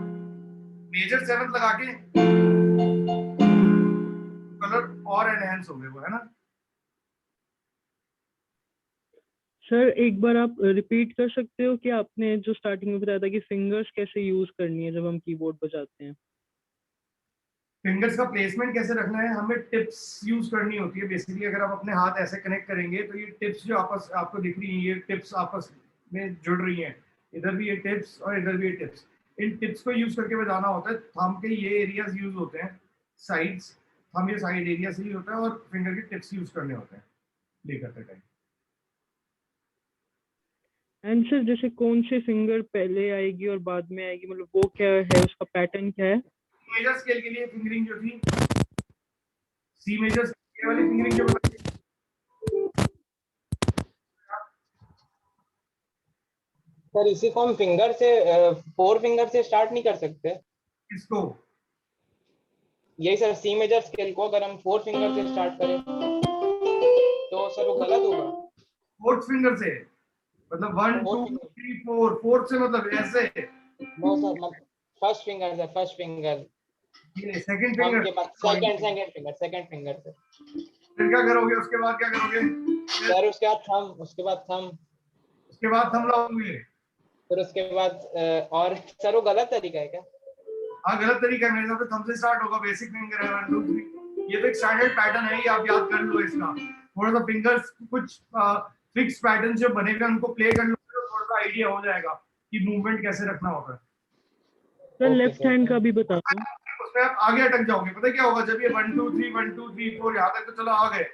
मेजर 7 लगा के कलर और एनहांस हो गए वो, है ना। सर एक बार आप रिपीट कर सकते हो कि आपने जो स्टार्टिंग में बताया था कि फिंगर्स कैसे यूज करनी है जब हम कीबोर्ड बजाते हैं। फिंगर्स का प्लेसमेंट कैसे रखना है, हमें टिप्स यूज करनी होती है बेसिकली। अगर आप अपने हाथ ऐसे कनेक्ट करेंगे तो ये टिप्स जो आपस आपको दिख रही हैं, ये टिप्स आपस में जुड़ रही हैं, इधर भी ये टिप्स और इधर भी ये टिप्स। इन टिप्स को यूज करके बजाना होता है। थंब के ये एरियाज यूज होते हैं, साइड्स, थंब ये साइड एरिया से ही होता है, और फिंगर के टिप्स यूज करने होते हैं प्ले करते टाइम। एंड सर जैसे कौन से फिंगर पहले आएगी और बाद में आएगी, मतलब वो क्या है, उसका पैटर्न क्या है। मेजर स्केल के लिए फिंगरिंग जो थी, सी मेजर स्केल वाली फिंगरिंग जो बताई, सर इसी को हम फिंगर से 4 फिंगर से स्टार्ट नहीं कर सकते इसको, यही सर सी मेजर स्केल को अगर हम 4 फिंगर से स्टार्ट करें तो सर वो गलत होगा। 4th फिंगर से मतलब 1 2 3 4, 4th से मतलब ऐसे। नो सर, फर्स्ट फिंगर से, फर्स्ट फिंगर, ये सेकंड फिंगर के बाद सेकंड फिंगर से। फिर क्या करोगे, उसके बाद क्या करोगे सर उसके बाद थंब, उसके बाद थंब, उसके बाद थंब लगाओगे, फिर उसके बाद और सर वो गलत तरीका है क्या। हाँ गलत तरीका है मेरे हिसाब से, थंब से स्टार्ट होगा, बेसिक फिंगर है 1 2 3। ये तो एक स्टैंडर्ड पैटर्न है, ये आप याद कर लो इसका। थोड़ा सा फिंगर्स कुछ फिक्स पैटर्न जो बनेगा उनको प्ले कर लो तो थोड़ा सा आइडिया हो जाएगा कि मूवमेंट कैसे रखना होता है। सर लेफ्ट हैंड का भी बता दो। उसमें आप आगे अटक जाओगे, पता क्या होगा, जब ये 1 2 3 1 2 3 4 यहाँ तक तो चलो आ गए,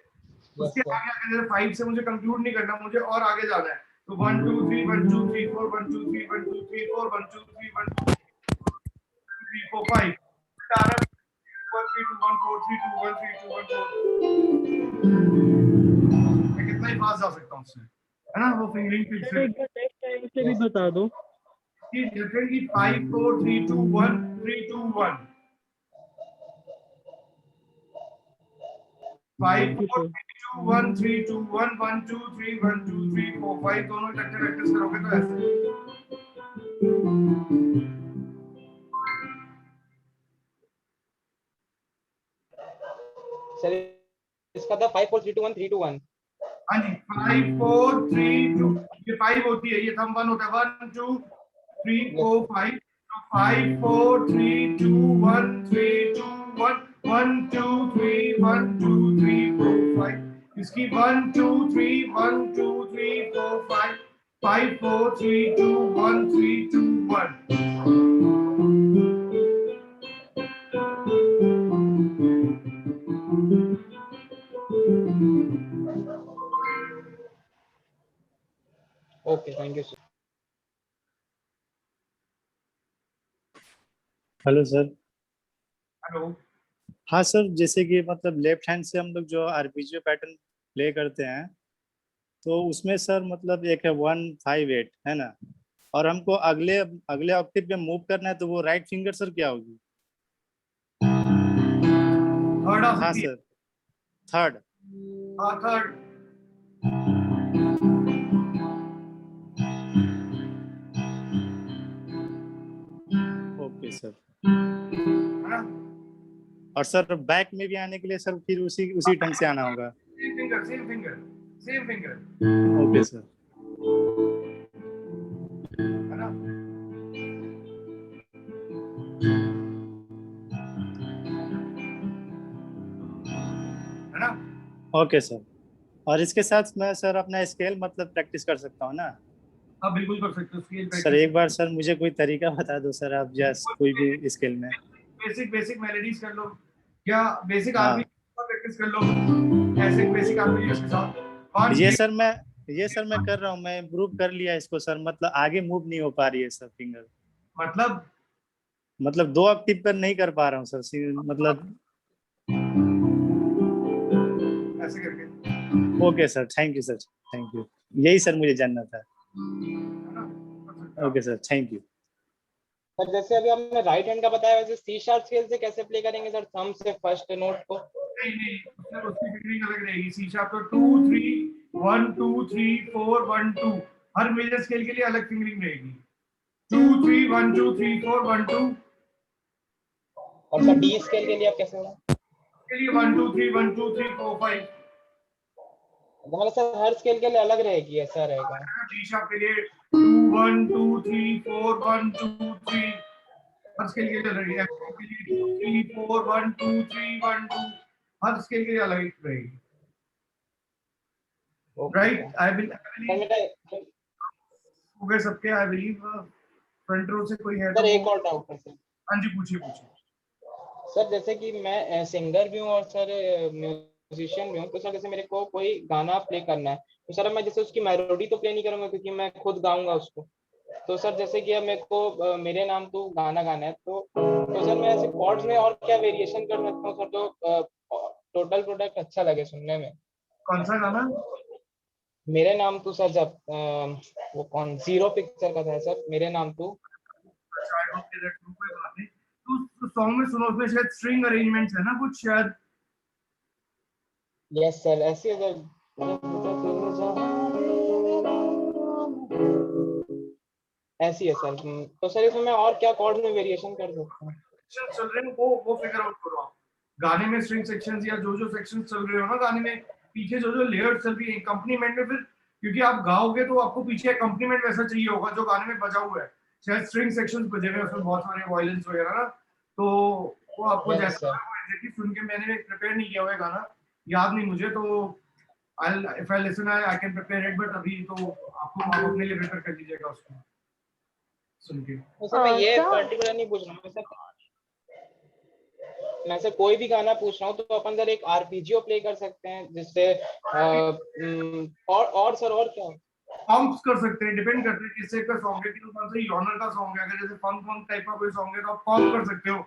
उसके आगे जैसे 5 से मुझे कंक्लूड नहीं करना, मुझे और आगे जाना है। तो 1 2 3 1 2 3 4 1 2 3 1 2 3 4 1 2 3 1 2 3 4 5 1 3 2 1 4 3 2 1 3 2 1 4। मैं कितना ही पास जा सकता हूँ उससे, है ना। वो फिंगरिंग टिप से एक बार लेफ्ट हैंड से भी बता दो कि डेफिनेटली 5 4 3 2 1 3 2 1 5 4 3 2 1 3 2 1 1 2 3 1 2 3 4 5 दोनों इकट्ठे प्रैक्टिस करोगे तो ऐसे। सर इसका था 5 4 3 2 1 3 2 1। हाँ जी 5 4 3 2 ये 5 होती है, ये थंब 1 होता है 1 2 3 4 5 5 4 3 2 1 3 2 1 1 2 3 1 2 3 4 5 इसकी 1 2 3 1 2 3 4 5 5 4 3 2 1 3 2 1 okay, thank you sir. Hello sir. Hello. हाँ सर, जैसे कि मतलब लेफ्ट हैंड से हम लोग जो आरपीजीओ पैटर्न प्ले करते हैं तो उसमें सर मतलब एक है 1 5 8 है ना, और हमको अगले अगले ऑक्टेव पे मूव करना है तो वो राइट फिंगर सर क्या होगी? थर्ड आ हाँ सकती है। Sir, third. हाँ थर्ड। Okay sir. है ना? और सर बैक में भी आने के लिए सर फिर उसी ढंग से आना होगा? Same finger same finger same finger. Okay sir. है ना? है ना? Okay sir. और इसके साथ मैं सर अपना स्केल मतलब प्रैक्टिस कर सकता हूँ ना? हाँ बिल्कुल कर सकते हो स्केल सर प्रैक्टिस। एक बार सर मुझे कोई तरीका बता दो सर, आप जस्ट कोई भी स्केल में। बेसिक बेसिक मेलोडीज कर लो या बेसिक हाँ आरपी प्रैक्टिस कर लो, ऐसे बेसिक आरपी के साथ। वन ये सर मैं कर रहा हूँ, मैं इम्प्रूव कर लिया इसको सर, मतलब आगे मूव नहीं हो पा रही है सर फिंगर। मतलब 2 ऑक्टेव पर नहीं कर पा रहा हूँ सर, मतलब। ऐसे करके। Okay sir, thank you sir, thank you, यही सर मुझे जानना था। Okay sir, thank you. Sir जैसे अभी हमने राइट हैंड का बताया, वैसे सी शार्प स्केल से कैसे प्ले करेंगे सर, थंब से फर्स्ट नोट को? नहीं नहीं उसमें उसकी फिंगरिंग अलग रहेगी। सी शार्प तो 2 3 1 2 3 4 1 2 हर मेजर स्केल के लिए अलग फिंगरिंग रहेगी। 2 3 1 2 3 4 1 2। और सर डी स्केल के लिए आप कैसे होगा? के लिए 1 2 3 1 2 3 4 5। मतलब सर हर स्केल के लिए अलग रहेगी, ऐसा रहेगा? डी शार्प के लिए 2 1 2 3 4 1 2 3 हर स्केल के लिए अलग रहेगी। एफ के लिए 2 3 4 1 2 3 1 2 हर स्केल के लिए अलग रहेगी। राइट आई बिलीव हो गए सबके। आई बिलीव फ्रंट रो से कोई है सर तो एक और डाउट है सर। हाँ जी पूछिए पूछिए। सर जैसे कि मैं सिंगर भी हूँ और सर म्यूजिशियन भी हूँ, तो सर जैसे मेरे को कोई गाना प्ले करना है तो सर मैं जैसे उसकी मेलोडी तो प्ले नहीं करूंगा क्योंकि मैं खुद गाऊंगा उसको। तो सर जैसे कि अब मेरे को मेरे नाम तो गाना गाना है तो सर मैं ऐसे कॉर्ड्स में और क्या वेरिएशन कर सकता हूँ सर, तो टोटल प्रोडक्ट अच्छा लगे सुनने में? कौन सा गाना? मेरे नाम तो सर जब वो कौन जीरो पिक्चर का था सर, मेरे नाम तो। अच्छा आई होप दैट कोई बात नहीं। तो सॉन्ग में सुनो उसमें शायद स्ट्रिंग अरेंजमेंट्स है ना कुछ शायद। यस सर ऐसी अगर ऐसी है सर। तो सर इसमें मैं और क्या कॉर्ड में वेरिएशन कर सकता हूँ? चल रहे हैं वो फिगर आउट करो आप। गाने में स्ट्रिंग सेक्शंस या जो सेक्शंस चल रहे हो ना गाने में, पीछे जो लेयर्स चल रही है कंपनीमेंट में, फिर क्योंकि आप गाओगे तो आपको पीछे कंपनीमेंट वैसा चाहिए होगा जो गाने में बजा हुआ है। शायद स्ट्रिंग सेक्शंस बजे हुए उसमें बहुत सारे वायलेंस वगैरह ना, तो वो आपको जैसा वो एग्जैक्टली सुन के मैंने प्रिपेयर नहीं किया हुआ है गाना, याद नहीं मुझे, तो if I listen I can prepare it, but अभी तो आपको आप अपने लिए प्रिपेयर कर लीजिएगा उसको सुन के। सर मैं ये पर्टिकुलर नहीं पूछ रहा हूँ, मैं सर कोई भी गाना पूछ रहा हूँ तो अपन सर एक आरपीजीओ प्ले कर सकते हैं जिससे और सर और क्या सॉन्ग्स कर सकते हैं, डिपेंड करते हैं किससे का सॉन्ग है कि कौन सा जॉनर का सॉन्ग है। अगर जैसे फंक टाइप का कोई सॉन्ग है तो आप पॉप कर सकते हो।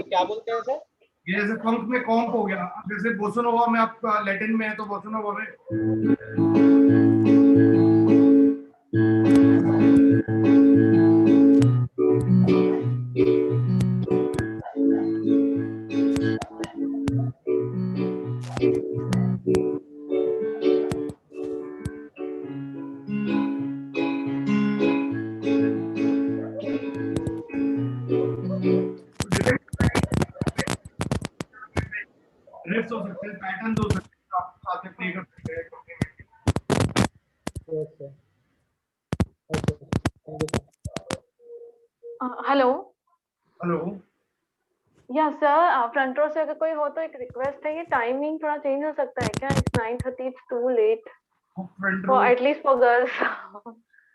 क्या बोलते हैं सर? ये जैसे फंक में कॉम्प हो गया, जैसे बोसोनोवा में आप लैटिन में है तो बोसोनोवा में हेलो हेलो या सर, फ्रंट रो से अगर कोई हो तो एक रिक्वेस्ट है, ये टाइमिंग थोड़ा चेंज हो सकता है क्या? It's 9:30, it's too late front row for at least for girls.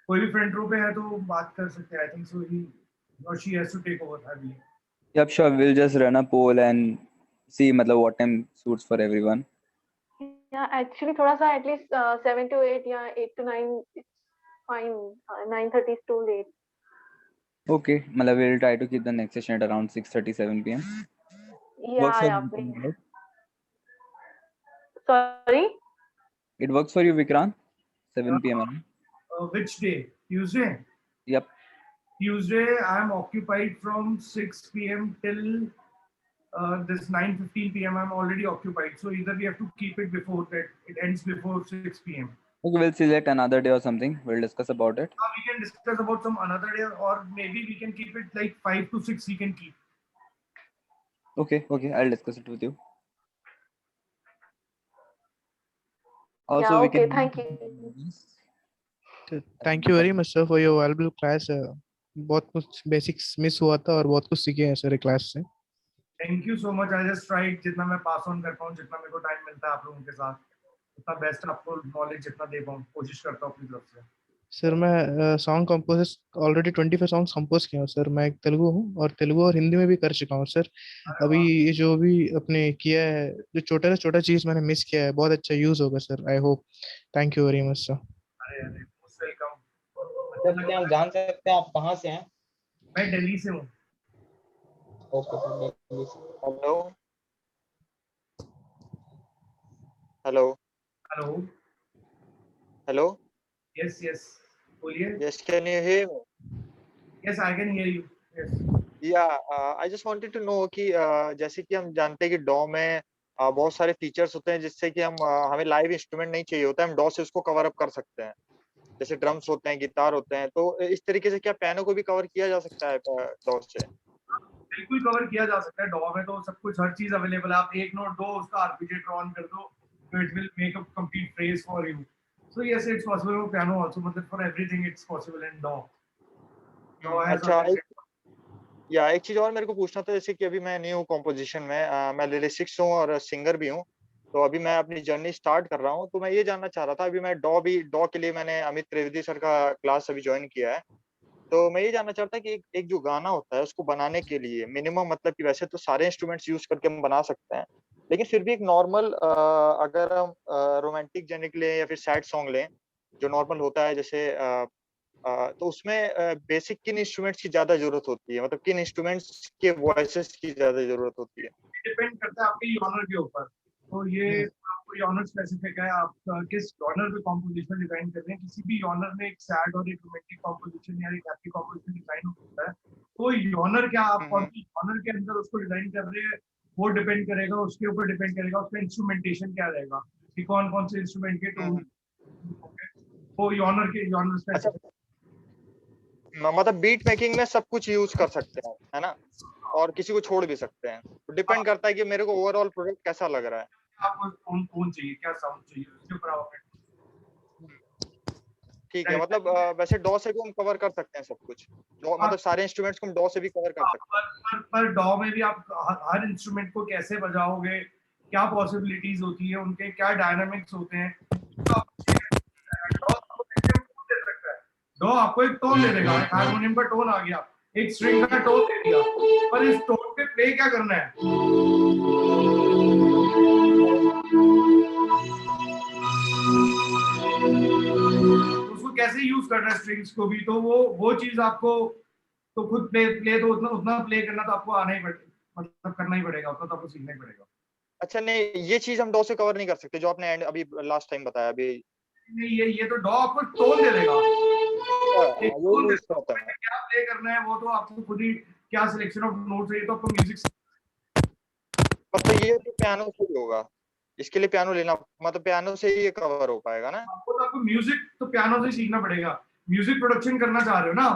कोई भी फ्रंट रो पे है तो बात कर सकते हैं। आई थिंक सो ही और she has to take over अभी। Yep, sure. We'll just run a poll and see मतलब what time suits for everyone. या एक्चुअली थोड़ा सा एटलीस्ट 7 to 8 या 8 to 9 it's fine, 9:30 is too late. Okay, मतलब we'll try to keep the next session at around 6:37 p.m. Works for या you, please. right? Sorry, It works for you, Vikrant? 7 p.m. around? Which day? Tuesday? Yep. Tuesday I am occupied from 6 p.m. till this 9:15 p.m. I'm already occupied. So either we have to keep it before that. It ends before 6 p.m. Okay, we'll select another day or something. We'll discuss about it. We can discuss about some another day, or maybe we can keep it like 5 to 6. We can keep. Okay, I'll discuss it with you. Also, yeah, we okay, can. thank you. Thank you very much sir for your valuable class. बहुत कुछ basics miss हुआ था और बहुत कुछ सीखे हैं sir class से। Thank you so much. I just tried जितना मैं पास ऑन कर पाऊँ, जितना मेरे को टाइम मिलता है आप लोगों के साथ, उतना बेस्ट आपको नॉलेज जितना दे पाऊँ कोशिश करता हूँ अपनी तरफ से। सर मैं song compose already 25 songs compose किया हूँ सर। मैं एक तेलुगु हूँ और तेलुगु और हिंदी में भी कर चुका हूँ सर। अभी ये जो भी अपने किया है, जो छोटा से छोटा चीज मैंने मिस किया है, बहुत अच्छा यूज होगा sir. I hope. Thank you very much sir. अरे मोस्ट वेलकम। सर क्या हम जान सकते हैं आप कहाँ से हैं? मैं दिल्ली से हूँ। ओके सर, दिल्ली से। Hello hello hello hello yes बोलिए। yes can you hear me? Yes, I can hear you. Yes. yeah I just wanted to know कि जैसे कि हम जानते हैं कि डॉ में बहुत सारे फीचर्स होते हैं जिससे कि हम हमें लाइव इंस्ट्रूमेंट नहीं चाहिए होता है, हम डॉ से उसको कवर अप कर सकते हैं। जैसे ड्रम्स होते हैं, गिटार होते हैं, तो इस तरीके से क्या पियानो को भी कवर किया जा सकता है डॉ से? बिल्कुल कवर किया जा सकता है। डॉ में तो सब कुछ, हर चीज अवेलेबल है। आप एक नोट दो, उसका आर्पेजिएटर ऑन कर दो, तो it will make a complete phrase for you. So yes, it's possible for piano also, मतलब for everything it's possible in डॉ। अच्छा, एक चीज और मेरे को पूछना था, जैसे कि अभी मैं न्यू कॉम्पोजिशन में मैं लिरिसिस्ट हूँ और सिंगर भी हूँ, तो अभी मैं अपनी जर्नी स्टार्ट कर रहा हूँ। तो मैं ये जानना चाह रहा था, अभी मैं डॉ के लिए मैंने अमित त्रिवेदी सर का क्लास अभी ज्वाइन किया है। तो मैं ये जानना चाहता कि एक जो गाना होता है उसको बनाने के लिए मिनिमम, मतलब कि वैसे तो सारे इंस्ट्रूमेंट्स यूज करके हम बना सकते हैं, लेकिन फिर भी एक नॉर्मल अगर हम रोमांटिक जेनिक लें या फिर सैड सॉन्ग लें जो नॉर्मल होता है, जैसे तो उसमें बेसिक किन इंस्ट्रूमेंट्स की ज्यादा जरूरत होती है, मतलब किन इंस्ट्रूमेंट्स के वॉइसेस की ज्यादा जरूरत होती है? डिपेंड करता है आपके जॉनर के ऊपर। तो ये आपको जॉनर स्पेसिफिक है, आप किस जॉनर पे कॉम्पोजिशन डिजाइन कर रहे हैं। किसी भी जॉनर में एक सैड और एक रोमांटिक कॉम्पोजिशन या एक हैप्पी कॉम्पोजिशन डिजाइन हो सकता है। तो जॉनर क्या, आप कौन सी जॉनर के अंदर उसको डिजाइन कर रहे हैं, वो डिपेंड करेगा, उसके ऊपर डिपेंड करेगा उसका इंस्ट्रूमेंटेशन क्या रहेगा, कि कौन कौन से इंस्ट्रूमेंट के टोन, वो जॉनर स्पेसिफिक। मतलब बीट मेकिंग में सब कुछ यूज कर सकते हैं, है ना, और किसी को छोड़ भी सकते हैं। तो डिपेंड करता है कि मेरे को ओवरऑल प्रोडक्ट कैसा लग रहा है, आपको कौन चाहिए, क्या साउंड चाहिए, उसके ऊपर आप। ठीक है, मतलब वैसे डॉ से भी हम कवर कर सकते हैं सब कुछ, मतलब सारे इंस्ट्रूमेंट्स को हम डॉ से भी कवर कर सकते हैं। पर डॉ में भी आप हर इंस्ट्रूमेंट को कैसे बजाओगे, क्या पॉसिबिलिटीज होती है, उनके क्या डायनामिक्स होते हैं, डॉ आपको एक टोन दे देगा। हारमोनियम का टोन आ गया, एक स्ट्रिंग का टोन दे दिया, पर इस टोन पे प्ले क्या करना है, उसको कैसे यूज करना है स्ट्रिंग्स को भी, तो वो चीज आपको तो खुद प्ले तो उतना प्ले करना तो आपको आना ही पड़ेगा, मतलब करना ही पड़ेगा, उतना तो आपको सीखना ही पड़ेगा। अच्छा, नहीं, ये चीज हम डॉ से कवर नहीं कर सकते जो आपने अभी लास्ट टाइम बताया। अभी नहीं, ये तो डॉ आपको टोन दे देगा, क्या प्ले करना है वो तो आपको खुद ही, क्या सिलेक्शन ऑफ नोट्स है, ये तो आपको म्यूजिक, मतलब ये तो पियानो से ही होगा, इसके लिए पियानो लेना, मतलब पियानो से ही ये कवर हो पाएगा ना? आपको म्यूजिक तो पियानो से सीखना पड़ेगा। म्यूजिक प्रोडक्शन करना चाह रहे हो ना?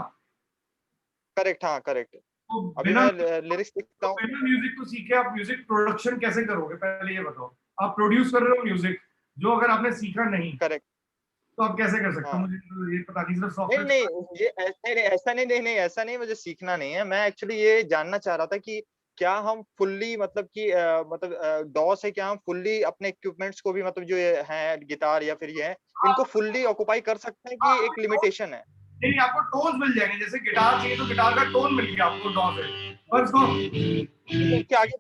करेक्ट, हाँ करेक्ट। तो अभी मैं लिरिक्स लिखता हूँ। बिना म्यूजिक को सीखे आप म्यूजिक प्रोडक्शन कैसे करोगे, पहले ये बताओ। आप प्रोड्यूस कर रहे हो म्यूजिक जो अगर आपने सीखा नहीं। करेक्ट, तो आप कैसे कर सकते हो? हाँ। मुझे तो ये पता नहीं, सिर्फ नहीं सॉफ्टवेयर नहीं ये ऐसा नहीं मुझे सीखना नहीं है। मैं एक्चुअली ये जानना चाह रहा था कि क्या हम फुल्ली मतलब कि डॉ से क्या हम फुल्ली अपने इक्विपमेंट्स को भी मतलब जो ये है गिटार या फिर ये है इनको फुल्ली ऑक्युपाई कर सकते हैं कि एक लिमिटेशन है? नहीं, आपको टोन्स मिल जाएंगे। जैसे गिटार चाहिए तो गिटार का टोन मिल गया आपको डॉ से, पर इसको इसके आगे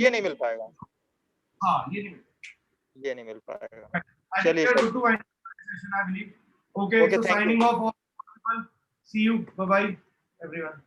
ये नहीं मिल पाएगा। हाँ, ये नहीं मिल ये नहीं मिल पाएगा। I think चलिए we are sir. good to wind up the session, I believe. Okay, Okay, so thank you. signing off all people. See you. Bye bye, everyone.